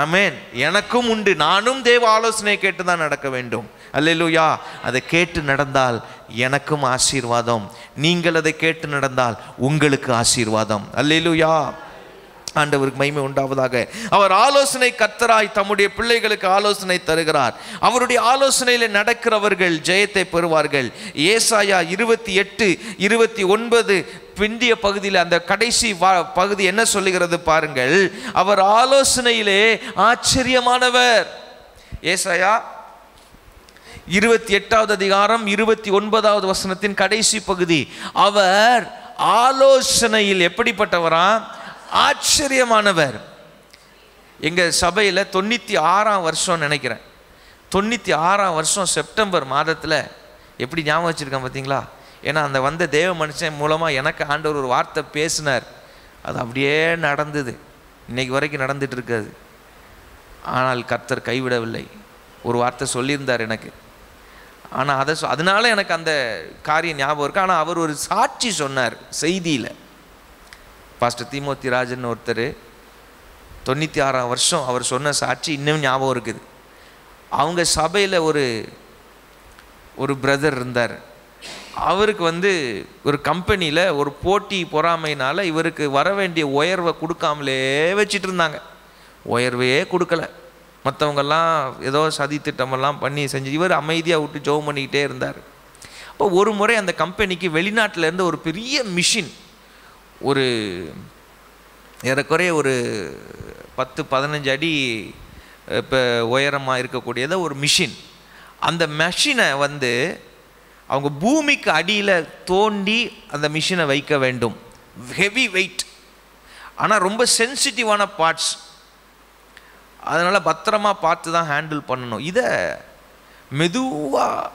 ஆமென். எனக்கும் உண்டு, நானும் தேவ ஆலோசனை கேட்டு தான் நடக்க வேண்டும். அல்லேலூயா. அதை கேட்டு நடந்தால் எனக்கும் ஆசீர்வாதம், நீங்கள் அதை கேட்டு நடந்தால் உங்களுக்கு ஆசீர்வாதம். அல்லேலூயா. ஆண்டவருக்கு மகிமை உண்டாவதாக. அவர் ஆலோசனை கர்த்தராய் தம்முடைய பிள்ளைகளுக்கு ஆலோசனை தருகிறார். அவருடைய ஆலோசனையில் நடக்கிறவர்கள் ஜெயத்தை பெறுவார்கள். ஏசாயா 28:29 பிந்திய பகுதியில் அந்த கடைசி பகுதி என்ன சொல்லுகிறது பாருங்கள். அவர் ஆலோசனையிலே ஆச்சரியமானவர். ஏசாயா 28வது அதிகாரம் 29வது வசனத்தின் கடைசி பகுதி. அவர் ஆலோசனையில் எப்படிப்பட்டவரா? ஆச்சரியமானவர். எங்கள் சபையில் 96ஆம் வருஷம் நினைக்கிறேன், 96ஆம் வருஷம் செப்டம்பர் மாதத்தில், எப்படி ஞாபகம் வச்சுருக்கேன் பார்த்தீங்களா? ஏன்னா அந்த வந்த தேவ மனுஷன் மூலமாக எனக்கு ஆண்டவர் ஒரு வார்த்தை பேசினார். அது அப்படியே நடந்தது, இன்னைக்கு வரைக்கும் நடந்துட்டு இருக்காது. ஆனால் கர்த்தர் கைவிடவில்லை. ஒரு வார்த்தை சொல்லியிருந்தார் எனக்கு, ஆனால் அதனால எனக்கு அந்த காரியம் ஞாபகம் இருக்கு. ஆனால் அவர் ஒரு சாட்சி சொன்னார் செய்தியில். பாஸ்டர் தீமோத்தி ராஜன் ஒருத்தர் 96ஆம் வருஷம் அவர் சொன்ன சாட்சி இன்னும் ஞாபகம் இருக்குது. அவங்க சபையில் ஒரு பிரதர் இருந்தார். அவருக்கு ஒரு கம்பெனியில் ஒரு போட்டி பொறாமையினால் இவருக்கு வர வேண்டிய உயர்வை கொடுக்காமலே வச்சிட்டு இருந்தாங்க. உயர்வே கொடுக்கல. மற்றவங்கெல்லாம் ஏதோ சதி திட்டமெல்லாம் பண்ணி செஞ்சு இவர் அமைதியாக விட்டு ஜெபம் பண்ணிக்கிட்டே இருந்தார். அப்போ ஒரு முறை அந்த கம்பெனிக்கு வெளிநாட்டிலேருந்து ஒரு பெரிய மிஷின், ஒரு ஏறக்குறைய ஒரு 10-15 அடி இப்போ உயரமாக இருக்கக்கூடியதை ஒரு மிஷின், அந்த மெஷினை அவங்க பூமிக்கு அடியில் தோண்டி அந்த மிஷினை வைக்க வேண்டும். ஹெவி வெயிட், ஆனால் ரொம்ப சென்சிட்டிவான பார்ட்ஸ், அதனால் பத்திரமா பார்த்து தான் ஹேண்டில் பண்ணணும். இதை மெதுவாக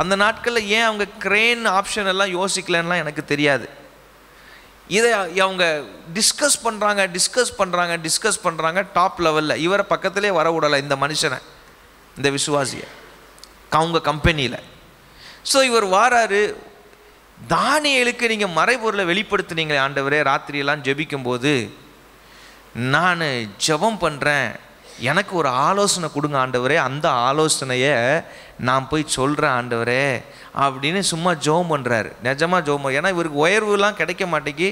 அந்த நாட்களில் ஏன் அவங்க கிரேன் ஆப்ஷன் எல்லாம் யோசிக்கலன்னா எனக்கு தெரியாது. இதை அவங்க டிஸ்கஸ் பண்ணுறாங்க டாப் லெவலில். இவரை பக்கத்திலே வர விடலை இந்த மனுஷனை, இந்த விசுவாசியை அவங்க கம்பெனியில். ஸோ இவர் வாராரு. தானியேலுக்கு நீங்கள் மறைபொருளை வெளிப்படுத்தினீங்களே ஆண்டவரே, ராத்திரியெல்லாம் ஜெபிக்கும்போது நான் ஜெபம் பண்ணுறேன், எனக்கு ஒரு ஆலோசனை கொடுங்க ஆண்டவரே, அந்த ஆலோசனையை நான் போய் சொல்கிறேன் ஆண்டவரே அப்படின்னு சும்மா ஜெபம் பண்ணுறாரு. நிஜமாக ஜெபம். ஏன்னா இவருக்கு உயர்வுலாம் கிடைக்க மாட்டேங்கி,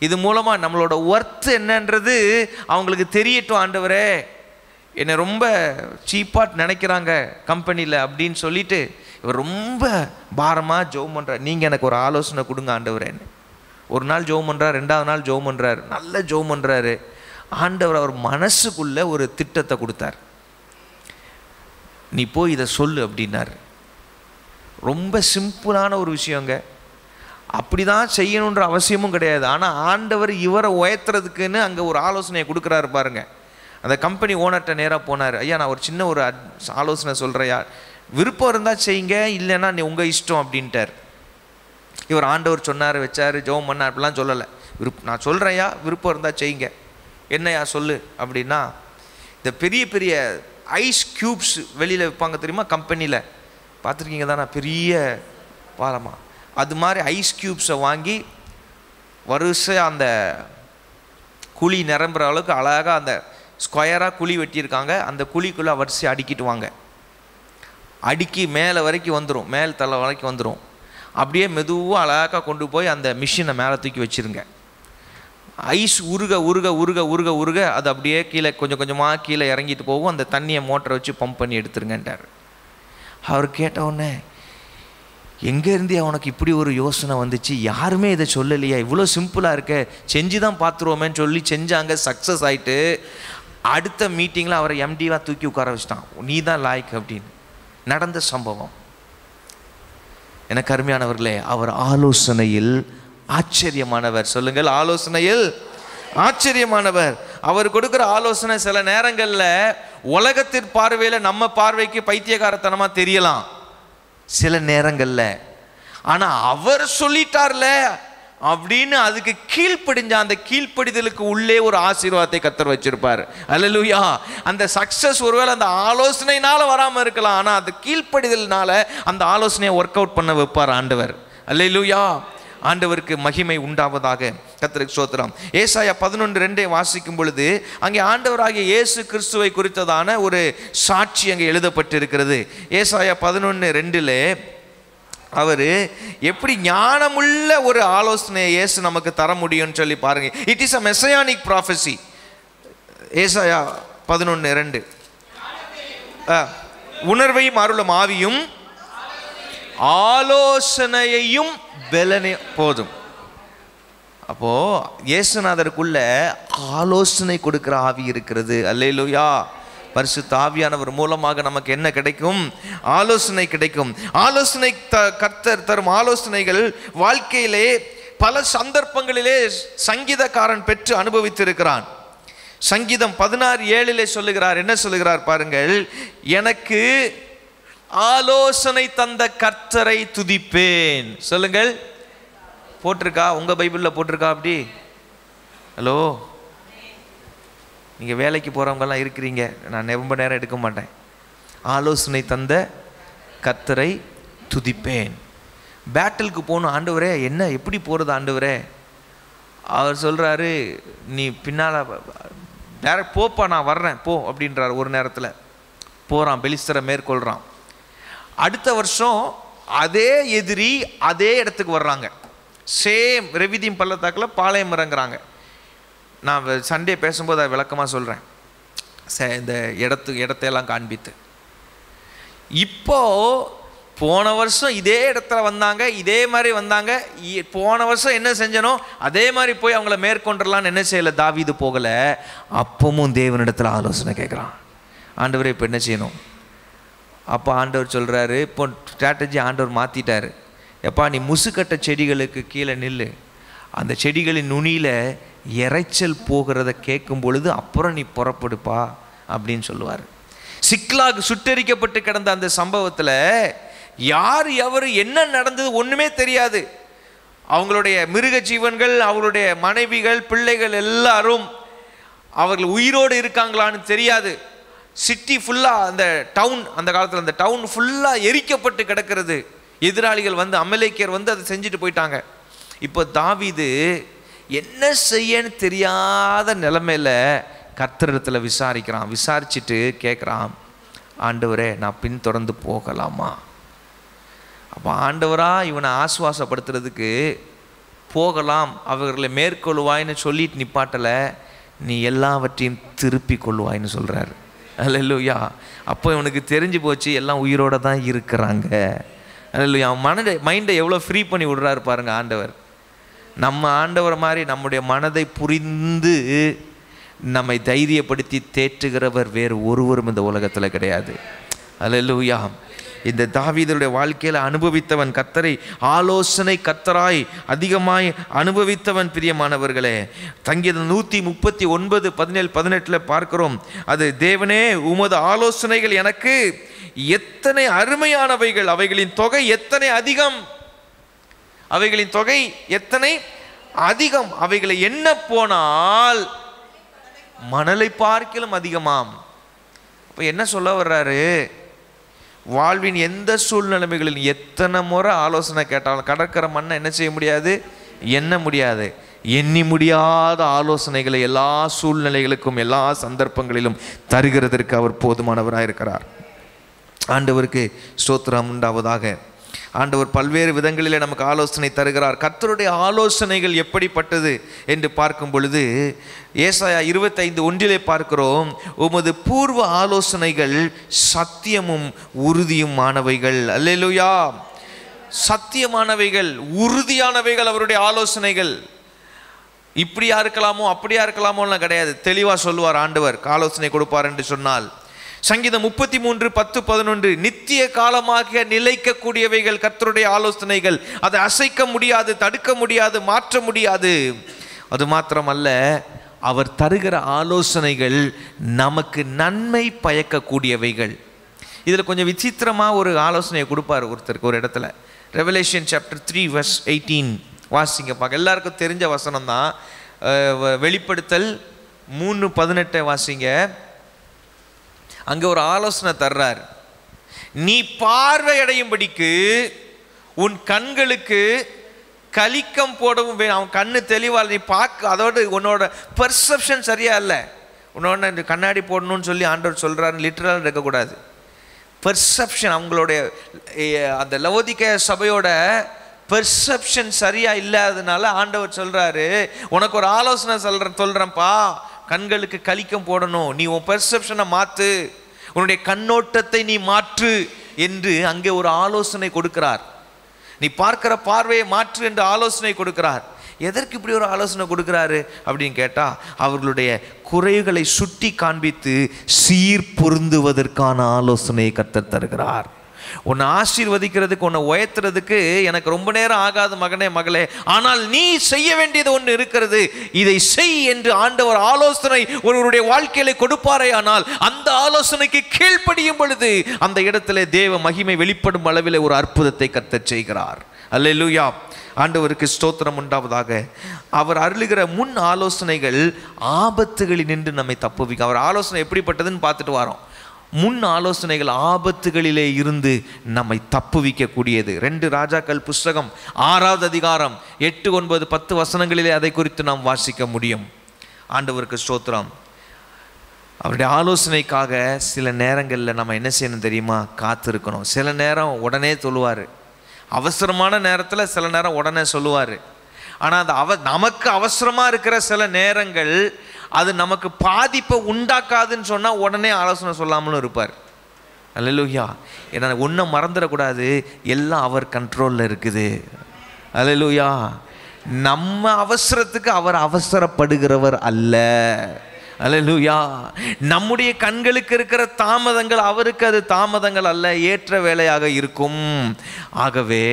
இது மூலமாக நம்மளோட ஒர்த்து என்னன்றது அவங்களுக்கு தெரியட்டும் ஆண்டவரே, என்னை ரொம்ப சீப்பாக நினைக்கிறாங்க கம்பெனியில் அப்படின்னு சொல்லிட்டு இவர் ரொம்ப பாரமாக ஜெபம் பண்ணுறார். நீங்கள் எனக்கு ஒரு ஆலோசனை கொடுங்க ஆண்டவரேன்னு. ஒரு நாள் ஜெபம் பண்ணுறார், 2வது நாள் ஜெபம் பண்ணுறாரு, நல்ல ஜெபம் பண்ணுறாரு. ஆண்டவர் அவர் மனசுக்குள்ளே ஒரு திட்டத்தை கொடுத்தார். நீ போய் இதை சொல்லு அப்படின்னார். ரொம்ப சிம்பிளான ஒரு விஷயங்க, அப்படி தான் செய்யணுன்ற அவசியமும் கிடையாது. ஆனால் ஆண்டவர் இவரை உயர்த்துறதுக்குன்னு அங்கே ஒரு ஆலோசனையை கொடுக்குறாரு பாருங்க. அந்த கம்பெனி ஓனர்கிட்ட நேராக போனார். ஐயா நான் ஒரு சின்ன ஒரு ஆலோசனை சொல்கிறையா, விருப்பம் இருந்தால் செய்யுங்க, இல்லைன்னா நீ உங்கள் இஷ்டம் அப்படின்ட்டார். இவர் ஆண்டவர் சொன்னார், வச்சார், ஜெபம் பண்ணார், அப்படிலாம் சொல்லலை. நான் சொல்கிறேயா, விருப்பம் இருந்தால் செய்யுங்க. என்னையா சொல்லு அப்படின்னா, இந்த பெரிய பெரிய ஐஸ் க்யூப்ஸ் வெளியில் வைப்பாங்க தெரியுமா கம்பெனியில், பார்த்துருக்கீங்க தானே, பெரிய பாலமாக, அது மாதிரி ஐஸ் க்யூப்ஸை வாங்கி வரிசையாக அந்த குழி நிரம்புற அளவுக்கு அழகாக அந்த ஸ்கொயராக குழி வெட்டியிருக்காங்க. அந்த குழிக்குள்ளே வரிசை அடுக்கிட்டு வாங்க. அடுக்கி மேலே வரைக்கும் வந்துடும், மேல் தலை வரைக்கும் வந்துடும். அப்படியே மெதுவாக அழகாக கொண்டு போய் அந்த மிஷினை மேலே தூக்கி வச்சுருங்க. ஐஸ் உருக உருக உருக உருக உருக அது அப்படியே கீழே கொஞ்சம் கொஞ்சமாக கீழே இறங்கிட்டு போகும். அந்த தண்ணியை மோட்டரை வச்சு பம்ப் பண்ணி எடுத்துருங்கன்றார். அவர் கேட்டவுடனே, எங்கேருந்தே அவனுக்கு இப்படி ஒரு யோசனை வந்துச்சு, யாருமே இதை சொல்லலையா, இவ்வளோ சிம்பிளாக இருக்க, செஞ்சு தான் பார்த்துருவோமேன்னு சொல்லி செஞ்சாங்க. சக்ஸஸ் ஆகிட்டு அடுத்த மீட்டிங்கில் அவரை எம்டிவாக தூக்கி உட்கார வச்சிட்டான். நீ தான் லாய்க்கு அப்படின்னு நடந்த சம்பவம். எனக்கு அருமையானவர்களே, அவர் ஆலோசனையில் ஆச்சரியமானவர். சொல்லுங்கள், ஆலோசனையில் ஆச்சரியமானவர். அவர் கொடுக்குற ஆலோசனை சில நேரங்களில் உலகத்தின் பார்வையில் நம்ம பார்வைக்கு பைத்தியக்காரத்தனமாக தெரியலாம் சில நேரங்களில். ஆனால் அவர் சொல்லிட்டார்ல அப்படின்னு அதுக்கு கீழ்ப்படிஞ்ச அந்த கீழ்ப்படிதலுக்கு உள்ளே ஒரு ஆசீர்வாதத்தை கர்த்தர் வச்சிருப்பார். அல்லேலூயா. அந்த சக்சஸ் ஒருவேளை அந்த ஆலோசனையினால வராமல் இருக்கலாம், ஆனால் அந்த கீழ்ப்படிதல்னால அந்த ஆலோசனையை ஒர்க் அவுட் பண்ண வைப்பார் ஆண்டவர். அல்லேலூயா. ஆண்டவருக்கு மகிமை உண்டாவதாக. கர்த்தருக்கு ஸ்தோத்திரம். ஏசாயா 11:2 வாசிக்கும் பொழுது அங்கே ஆண்டவராகிய இயேசு கிறிஸ்துவை குறித்ததான ஒரு சாட்சி அங்கே எழுதப்பட்டிருக்கிறது. ஏசாயா 11:2 அவர் எப்படி ஞானமுள்ள ஒரு ஆலோசனையை இயேசு நமக்கு தர முடியும்னு சொல்லி பாருங்க. It is a messianic prophecy. ஏசாயா 11:2 உணர்வையும் அருளும் ஆவியும் ஆலோசனையையும் பலனே போதும். அப்போ இயேசுநாதருக்குள்ள ஆலோசனை கொடுக்கிற ஆவி இருக்கிறது. அல்லேலூயா. பரிசுத்த ஆவியானவர் மூலமாக நமக்கு என்ன கிடைக்கும்? ஆலோசனை கிடைக்கும். ஆலோசனை கர்த்தர் தரும் ஆலோசனைகள் வாழ்க்கையிலே பல சந்தர்ப்பங்களிலே சங்கீதக்காரன் பெற்று அனுபவித்திருக்கிறான். சங்கீதம் 16:7 சொல்லுகிறார். என்ன சொல்லுகிறார் பாருங்கள், எனக்கு ஆலோசனை தந்த கர்த்தரை துதிப்பேன். சொல்லுங்கள். போட்டிருக்கா? உங்க பைபிளில் போட்டிருக்கா அப்படி? ஹலோ, நீங்கள் வேலைக்கு போகிறவங்கெல்லாம் இருக்கிறீங்க, நான் ரொம்ப நேரம் எடுக்க மாட்டேன். ஆலோசனை தந்த கர்த்தரை துதிப்பேன். பேட்டிலுக்கு போகணும் ஆண்டவரே, என்ன எப்படி போகிறது ஆண்டவரே? அவர் சொல்கிறாரு, நீ பின்னால் டேரக்ட் போப்பா, நான் வர்றேன் போ அப்படின்றார். ஒரு நேரத்தில் போகிறான், பெலிஸ்தரை மேற்கொள்கிறான். அடுத்த வருஷம் அதே எதிரி அதே இடத்துக்கு வர்றாங்க. சேம் ரெவிதீம் பள்ளத்தாக்கில் பாளையம் இறங்குறாங்க. நான் சண்டே பேசும்போது அதை விளக்கமாக சொல்கிறேன், இந்த இடத்தையெல்லாம் காண்பித்து. இப்போது போன வருஷம் இதே இடத்துல வந்தாங்க, இதே மாதிரி வந்தாங்க. போன வருஷம் என்ன செஞ்சனோ அதே மாதிரி போய் அவங்கள மேற்கொண்டுடலான்னு என்ன செய்யலை தாவீது போகலை. அப்பவும் தேவனிடத்தில் ஆலோசனை கேட்குறான். ஆண்டவரே இப்போ என்ன செய்யணும்? அப்போ ஆண்டவர் சொல்கிறாரு, இப்போ ஸ்ட்ராட்டஜி ஆண்டவர் மாற்றிட்டார். எப்பா, நீ முசுக்கட்ட செடிகளுக்கு கீழே நில்லு, அந்த செடிகளின் நுனியில் இறைச்சல் போகிறத கேட்கும் பொழுது அப்புறம் நீ புறப்படுப்பா அப்படின்னு சொல்லுவார். சிக்லாக் சுட்டெரிக்கப்பட்டு கிடந்த அந்த சம்பவத்தில் யார் எவர் என்ன நடந்தது ஒன்றுமே தெரியாது. அவங்களுடைய மிருக ஜீவன்கள், அவங்களுடைய மனைவிகள், பிள்ளைகள் எல்லாரும் அவர்கள் உயிரோடு இருக்காங்களான்னு தெரியாது. சிட்டி ஃபுல்லாக, அந்த டவுன், அந்த காலத்தில் அந்த டவுன் ஃபுல்லாக எரிக்கப்பட்டு கிடக்கிறது. எதிராளிகள் வந்து, அமலேக்கியர் வந்து அதை செஞ்சுட்டு போயிட்டாங்க. இப்போ தாவீது என்ன செய்யன்னு தெரியாத நிலைமையில் கர்த்தரிடத்தில் விசாரிக்கிறான். விசாரிச்சுட்டு கேட்குறான், ஆண்டவரே நான் பின்தொடர்ந்து போகலாமா? அப்போ ஆண்டவராக இவனை ஆசுவாசப்படுத்துறதுக்கு போகலாம், அவர்களை மேற்கொள்வாயின்னு சொல்லிட்டு நிப்பாட்டலை, நீ எல்லாவற்றையும் திருப்பி கொள்வாயின்னு சொல்கிறார். அல்லேலூயா. அப்போ இவனுக்கு தெரிஞ்சு போச்சு எல்லாம் உயிரோடு தான் இருக்கிறாங்க. அல்லேலூயா. அவன் மைண்டை எவ்வளோ ஃப்ரீ பண்ணி விடுறாரு பாருங்க ஆண்டவர். நம்ம ஆண்டவர் மாதிரி நம்முடைய மனதை புரிந்து நம்மை தைரியப்படுத்தி தேற்றுகிறவர் வேறு ஒருவரும் இந்த உலகத்தில் கிடையாது. அல்லேலூயா. இந்த தாவீதுடைய வாழ்க்கையில் அனுபவித்தவன் கர்த்தரை, ஆலோசனை கர்த்தராய் அதிகமாய் அனுபவித்தவன். பிரியமானவர்களே, சங்கீதம் 139 17 18 பார்க்கிறோம். அது தேவனே உமது ஆலோசனைகள் எனக்கு எத்தனை அருமையானவைகள், அவைகளின் தொகை எத்தனை அதிகம், அவைகளின் தொகை எத்தனை அதிகம், அவைகளை எண்ண போனால் மணலை பார்க்கிலும் அதிகமாம். அப்போ என்ன சொல்ல வர்றாரு? வாழ்வின் எந்த சூழ்நிலைகளில் எத்தனை முறை ஆலோசனை கேட்டாலும் கடற்கரை மண்ணை என்ன செய்ய முடியாது, எண்ண முடியாது. எண்ணி முடியாத ஆலோசனைகளை எல்லா சூழ்நிலைகளுக்கும் எல்லா சந்தர்ப்பங்களிலும் தருகிறதற்கு அவர் போதுமானவராக இருக்கிறார். ஆண்டவருக்கு ஸ்தோத்திரம் உண்டாவதாக. ஆண்டவர் பல்வேறு விதங்களிலே நமக்கு ஆலோசனை தருகிறார். கர்த்தருடைய ஆலோசனைகள் எப்படிப்பட்டது என்று பார்க்கும் பொழுது ஏசாயா 25:1 பார்க்கிறோம், உமது பூர்வ ஆலோசனைகள் சத்தியமும் உறுதியுமானவைகள். அல்லேலூயா. சத்தியமானவைகள், உறுதியானவைகள் அவருடைய ஆலோசனைகள். இப்படியா இருக்கலாமோ அப்படியா இருக்கலாமோலாம் கிடையாது. தெளிவாக சொல்லுவார் ஆண்டவர், ஆலோசனை கொடுப்பார் என்று சொன்னால். சங்கீதம் 33:10-11 நித்திய காலமாக நிலைக்கக்கூடியவைகள் கர்த்தருடைய ஆலோசனைகள். அதை அசைக்க முடியாது, தடுக்க முடியாது, மாற்ற முடியாது. அது மாத்திரமல்ல, அவர் தருகிற ஆலோசனைகள் நமக்கு நன்மை பயக்கக்கூடியவைகள். இதில் கொஞ்சம் விசித்திரமாக ஒரு ஆலோசனையை கொடுப்பார் ஒருத்தருக்கு ஒரு இடத்துல. ரெவலேஷன் சாப்டர் 3:18 வாசிங்க பார்க்க. எல்லாருக்கும் தெரிஞ்ச வசனம் தான். வெளிப்படுத்தல் 3:18 வாசிங்க. அங்கே ஒரு ஆலோசனை தர்றார். நீ பார்வையடையும்படிக்கு உன் கண்களுக்கு கலிக்கம் போடவும் வேணும். அவன் கண்ணு தெளிவாக நீ பார்க்க, அதோடு உன்னோட பெர்செப்ஷன் சரியா இல்லை. உன்னோட இந்த கண்ணாடி போடணும்னு சொல்லி ஆண்டவர் சொல்கிறாருன்னு லிட்டரலாக இருக்கக்கூடாது. பெர்செப்ஷன், அவங்களுடைய அந்த லவோதிக்கேயா சபையோட பெர்செப்ஷன் சரியா இல்லாததுனால ஆண்டவர் சொல்றாரு, உனக்கு ஒரு ஆலோசனை சொல்றேன்ப்பா, கண்களுக்கு கலிக்கம் போடணும், நீ உன் பெர்செப்ஷனை மாற்று, உன்னுடைய கண்ணோட்டத்தை நீ மாற்று என்று அங்கே ஒரு ஆலோசனை கொடுக்கிறார். நீ பார்க்கிற பார்வையை மாற்று என்று ஆலோசனை கொடுக்கிறார். எதற்கு இப்படி ஒரு ஆலோசனை கொடுக்கிறாரு அப்படின்னு கேட்டால், அவர்களுடைய குறைகளை சுட்டி காண்பித்து சீர் பொருந்துவதற்கான ஆலோசனையை கர்த்தர் தருகிறார். உன்னை ஆசீர்வதிக்கிறதுக்கு, உன்னை உயர்த்துறதுக்கு எனக்கு ரொம்ப நேரம் ஆகாது மகனே மகளே, ஆனால் நீ செய்ய வேண்டியது ஒன்று இருக்கிறது, இதை செய் என்று ஆண்டவர் ஆலோசனை ஒருவருடைய வாழ்க்கையில கொடுப்பாரே, ஆனால் அந்த ஆலோசனைக்கு கீழ்ப்படியும் பொழுது அந்த இடத்துல தேவ மகிமை வெளிப்படும் அளவில் ஒரு அற்புதத்தை கர்த்தர் செய்கிறார். அல்லேலூயா, ஆண்டவருக்கு ஸ்தோத்திரம் உண்டாவதாக. அவர் அருளுகிற முன் ஆலோசனைகள் ஆபத்துகளில் நின்று நம்மை தப்புவிக்கும். அவர் ஆலோசனை எப்படிப்பட்டதுன்னு பார்த்துட்டு வரோம். முன் ஆலோசனைகள் ஆபத்துகளிலே இருந்து நம்மை தப்புவிக்கக்கூடியது. 2 ராஜாக்கள் புஸ்தகம் 6வது அதிகாரம் 8, 9, 10 வசனங்களிலே அதை குறித்து நாம் வாசிக்க முடியும். ஆண்டவருக்கு ஸ்தோத்திரம். அவருடைய ஆலோசனைக்காக சில நேரங்களில் நம்ம என்ன செய்யணும் தெரியுமா? காத்திருக்கணும். சில நேரம் உடனே சொல்லுவார், அவசரமான நேரத்தில் சில நேரம் உடனே சொல்லுவார். ஆனால் அந்த நமக்கு அவசரமாக இருக்கிற சில நேரங்கள் அது நமக்கு பாதிப்பை உண்டாக்காதுன்னு சொன்னால் உடனே ஆலோசனை சொல்லாமலும் இருப்பார். அல்லேலூயா. ஏன்னா ஒன்றை மறந்துடக்கூடாது, எல்லாம் அவர் கண்ட்ரோலில் இருக்குது. அல்லேலூயா. நம்ம அவசரத்துக்கு அவர் அவசரப்படுகிறவர் அல்ல. அல்லேலூயா. நம்முடைய கண்களுக்கு இருக்கிற தாமதங்கள் அவருக்கு அது தாமதங்கள் அல்ல, ஏற்ற வேலையாக இருக்கும். ஆகவே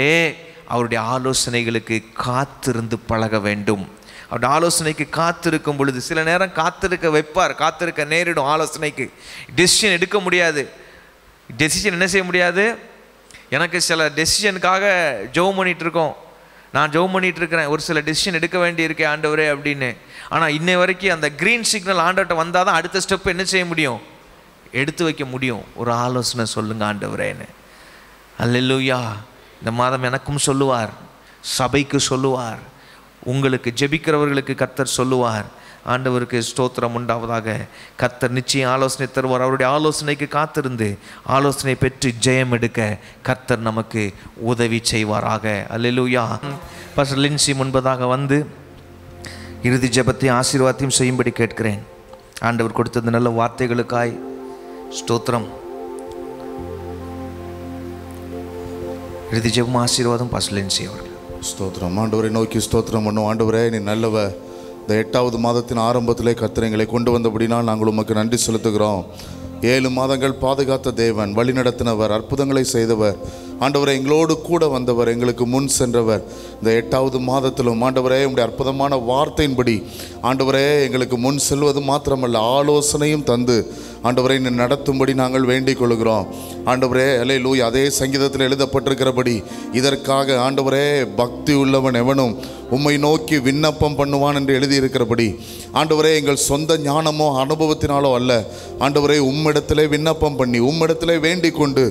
அவருடைய ஆலோசனைகளுக்கு காத்திருந்து பழக வேண்டும். அவருடைய ஆலோசனைக்கு காத்திருக்கும் பொழுது சில நேரம் காத்திருக்க வைப்பார், காத்திருக்க நேரிடும். ஆலோசனைக்கு டெசிஷன் எடுக்க முடியாது. டெசிஷன் என்ன செய்ய முடியாது? எனக்கு சில டெசிஷனுக்காக ஜெபம் பண்ணிகிட்டு இருக்கோம், நான் ஜெபம் பண்ணிகிட்டு இருக்கிறேன், ஒரு சில டெசிஷன் எடுக்க வேண்டி இருக்கேன் ஆண்டவரே அப்படின்னு. ஆனால் இன்னை வரைக்கும் அந்த க்ரீன் சிக்னல் ஆண்டவர்கிட்ட வந்தால் தான் அடுத்த ஸ்டெப் என்ன செய்ய முடியும்? எடுத்து வைக்க முடியும். ஒரு ஆலோசனை சொல்லுங்க ஆண்டவரேன்னு. அல்லேலூயா. இந்த மாதம் எனக்கும் சொல்லுவார், சபைக்கு சொல்லுவார், உங்களுக்கு ஜெபிக்கிறவர்களுக்கு கர்த்தர் சொல்லுவார். ஆண்டவருக்கு ஸ்தோத்திரம் உண்டாவதாக. கர்த்தர் நிச்சயம் ஆலோசனை தருவார். அவருடைய ஆலோசனைக்கு காத்திருந்து ஆலோசனை பெற்று ஜெயம் எடுக்க கர்த்தர் நமக்கு உதவி செய்வாராக. அல்லேலூயா. பாஸ்டர் லின்சி முன்பதாக வந்து இறுதி ஜெபத்தையும் ஆசீர்வாதத்தையும் செய்யும்படி கேட்கிறேன். ஆண்டவர் கொடுத்தது நல்ல வார்த்தைகளுக்காய் ஸ்தோத்திரம். இறுதி ஜெபம் ஆசீர்வாதம் பாஸ்டர் லின்சி அவர்கள். ஸ்தோத்திரம். ஆண்டவரை நோக்கி ஸ்தோத்திரம் பண்ணும். ஆண்டவரே, நீ நல்லவர். இந்த 8வது மாதத்தின் ஆரம்பத்திலே கர்த்தர் எங்களை கொண்டு வந்தபடினால் நாங்கள் உமக்கு நன்றி செலுத்துகிறோம். 7 மாதங்கள் பாதுகாத்த தேவன், வழி நடத்தினவர், அற்புதங்களை செய்தவர். ஆண்டவரே, எங்களோடு கூட வந்தவர், எங்களுக்கு முன் சென்றவர். இந்த 8வது மாதத்திலும் ஆண்டவரே, உங்களுடைய அற்புதமான வார்த்தையின்படி ஆண்டவரே எங்களுக்கு முன் செல்வது மாத்திரமல்ல, ஆலோசனையும் தந்து ஆண்டவரை நடத்தும்படி நாங்கள் வேண்டிக் கொள்கிறோம். ஆண்டவரே, அல்லேலூயா. அதே சங்கீதத்தில் எழுதப்பட்டிருக்கிறபடி இதற்காக ஆண்டவரே, பக்தி உள்ளவன் எவனும் உம்மை நோக்கி விண்ணப்பம் பண்ணுவான் என்று எழுதியிருக்கிறபடி ஆண்டவரே, எங்கள் சொந்த ஞானமோ அனுபவத்தினாலோ அல்ல ஆண்டவரே, உம்மிடத்திலே விண்ணப்பம் பண்ணி உம்மிடத்திலே வேண்டிக் கொண்டு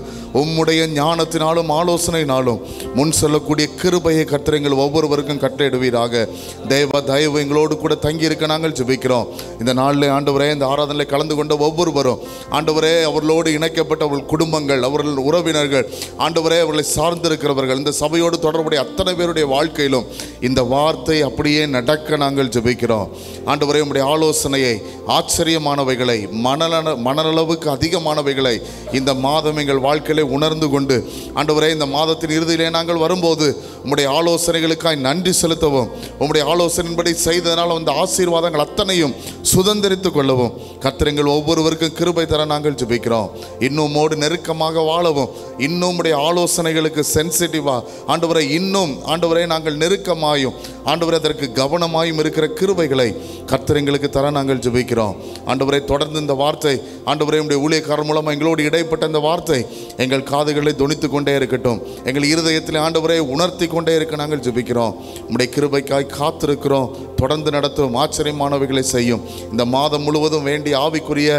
உம்முடைய ஞானத்தினாலும் ஆலோசனையினாலும் முன் செல்லக்கூடிய கிருபையை கர்த்தர் எங்கள் ஒவ்வொருவருக்கும் கட்டளையிடுவீராக. தேவ தயவு எங்களோடு கூட தங்கியிருக்க நாங்கள் ஜெபிக்கிறோம். இந்த நாளில் ஆண்டவரே, இந்த ஆராதனையில் கலந்து கொண்ட ஒவ்வொருவரும் ஆண்டவரே, அவர்களோடு இணைக்கப்பட்ட அவர்கள் குடும்பங்கள், அவர்கள் உறவினர்கள், ஆண்டவரே அவர்களை சார்ந்திருக்கிறவர்கள், இந்த சபையோடு தொடர்புடைய அத்தனை பேருடைய வாழ்க்கையிலும் இந்த வார்த்தை அப்படியே நடக்க நாங்கள் ஜெபிக்கிறோம். ஆண்டவரே, உம்முடைய ஆலோசனையை, ஆச்சரியமானவைகளை, மனநலவுக்கு அதிகமானவைகளை இந்த மாதம் எங்கள் வாழ்க்கையிலே உணர்ந்து கொண்டு ஆண்டவரே, இந்த மாதத்தின் இறுதியிலே நாங்கள் வரும்போது உம்முடைய ஆலோசனைகளுக்காய் நன்றி செலுத்தவும், உம்முடைய ஆலோசனையின்படி செய்ததனால் அந்த ஆசீர்வாதங்கள் அத்தனையும் சுதந்திரித்துக் கொள்ளவும் கர்த்தர் எங்கள் ஒவ்வொருவருக்கும் கிருபை தர நாங்கள் ஜெபிக்கிறோம். இன்னும் மோடு நெருக்கமாக வாழவும், இன்னும் உம்முடைய ஆலோசனைகளுக்கு சென்சிட்டிவா ஆண்டவரே, இன்னும் ஆண்டவரே நாங்கள் நெருக்கமாயும் ஆண்டவரே அதற்கு கவனமாயும் இருக்கிற கிருபைகளை கர்த்தர் எங்களுக்கு தர நாங்கள் ஜெபிக்கிறோம். ஆண்டவரே, தொடர்ந்து இந்த வார்த்தை ஆண்டவரே உம்முடைய ஊழியக்காரர் மூலமாக எங்களோடு இடைப்பட்ட இந்த வார்த்தை எங்கள் காதுகளை தொனித்து கொண்டே இருக்கட்டும், எங்கள் இருதயத்தில் ஆண்டவரே உணர்த்தி கொண்டே இருக்க நாங்கள் ஜெபிக்கிறோம். உம்முடைய கிருபைக்காய் காத்திருக்கிறோம். தொடர்ந்து நடத்தும், ஆச்சரியமானவைகளை செய்யும். இந்த மாதம் முழுவதும் வேண்டிய ஆவிக்குரிய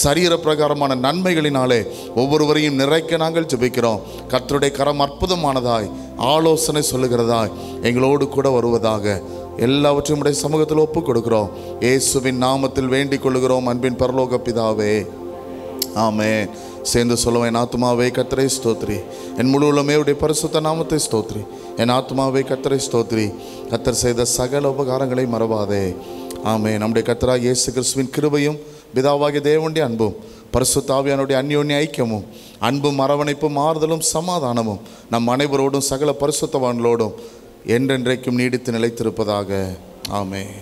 சரீர பிரகாரமான நன்மைகளினாலே ஒவ்வொருவரையும் நிறைக்க நாங்கள் ஜெபிக்கிறோம். கர்த்தருடைய கரம் அற்புதமானதாய் ஆலோசனை சொல்லுகிறதாய் எங்களோடு கூட வருவதாக எல்லாவற்றையும் உடைய சமூகத்தில் ஒப்புக் கொடுக்கிறோம். இயேசுவின் நாமத்தில் வேண்டிக் கொள்கிறோம் அன்பின் பரலோக பிதாவே, ஆமென். சேர்ந்து சொல்லுவேன், என் ஆத்துமாவே கர்த்தரை ஸ்தோத்ரி, என் முழு உள்ளமே உடைய பரிசுத்த நாமத்தை ஸ்தோத்ரி. என் ஆத்துமாவே கர்த்தரை ஸ்தோத்ரி, கர்த்தர் செய்த சகல உபகாரங்களை மறவாதே. ஆமென். நம்முடைய கர்த்தராகிய இயேசு கிறிஸ்துவின் கிருபையும் பிதாவாகிய தேவனுடைய அன்பும் பரிசுத்த ஆவியானுடைய அந்யோன்ய ஐக்கியமும் அன்பும் அரவணைப்பும் ஆறுதலும் சமாதானமும் நம் அனைவரோடும் சகல பரிசுத்தவான்களோடும் என்றென்றைக்கும் நீடித்து நிலைத்திருப்பதாக. ஆமென்.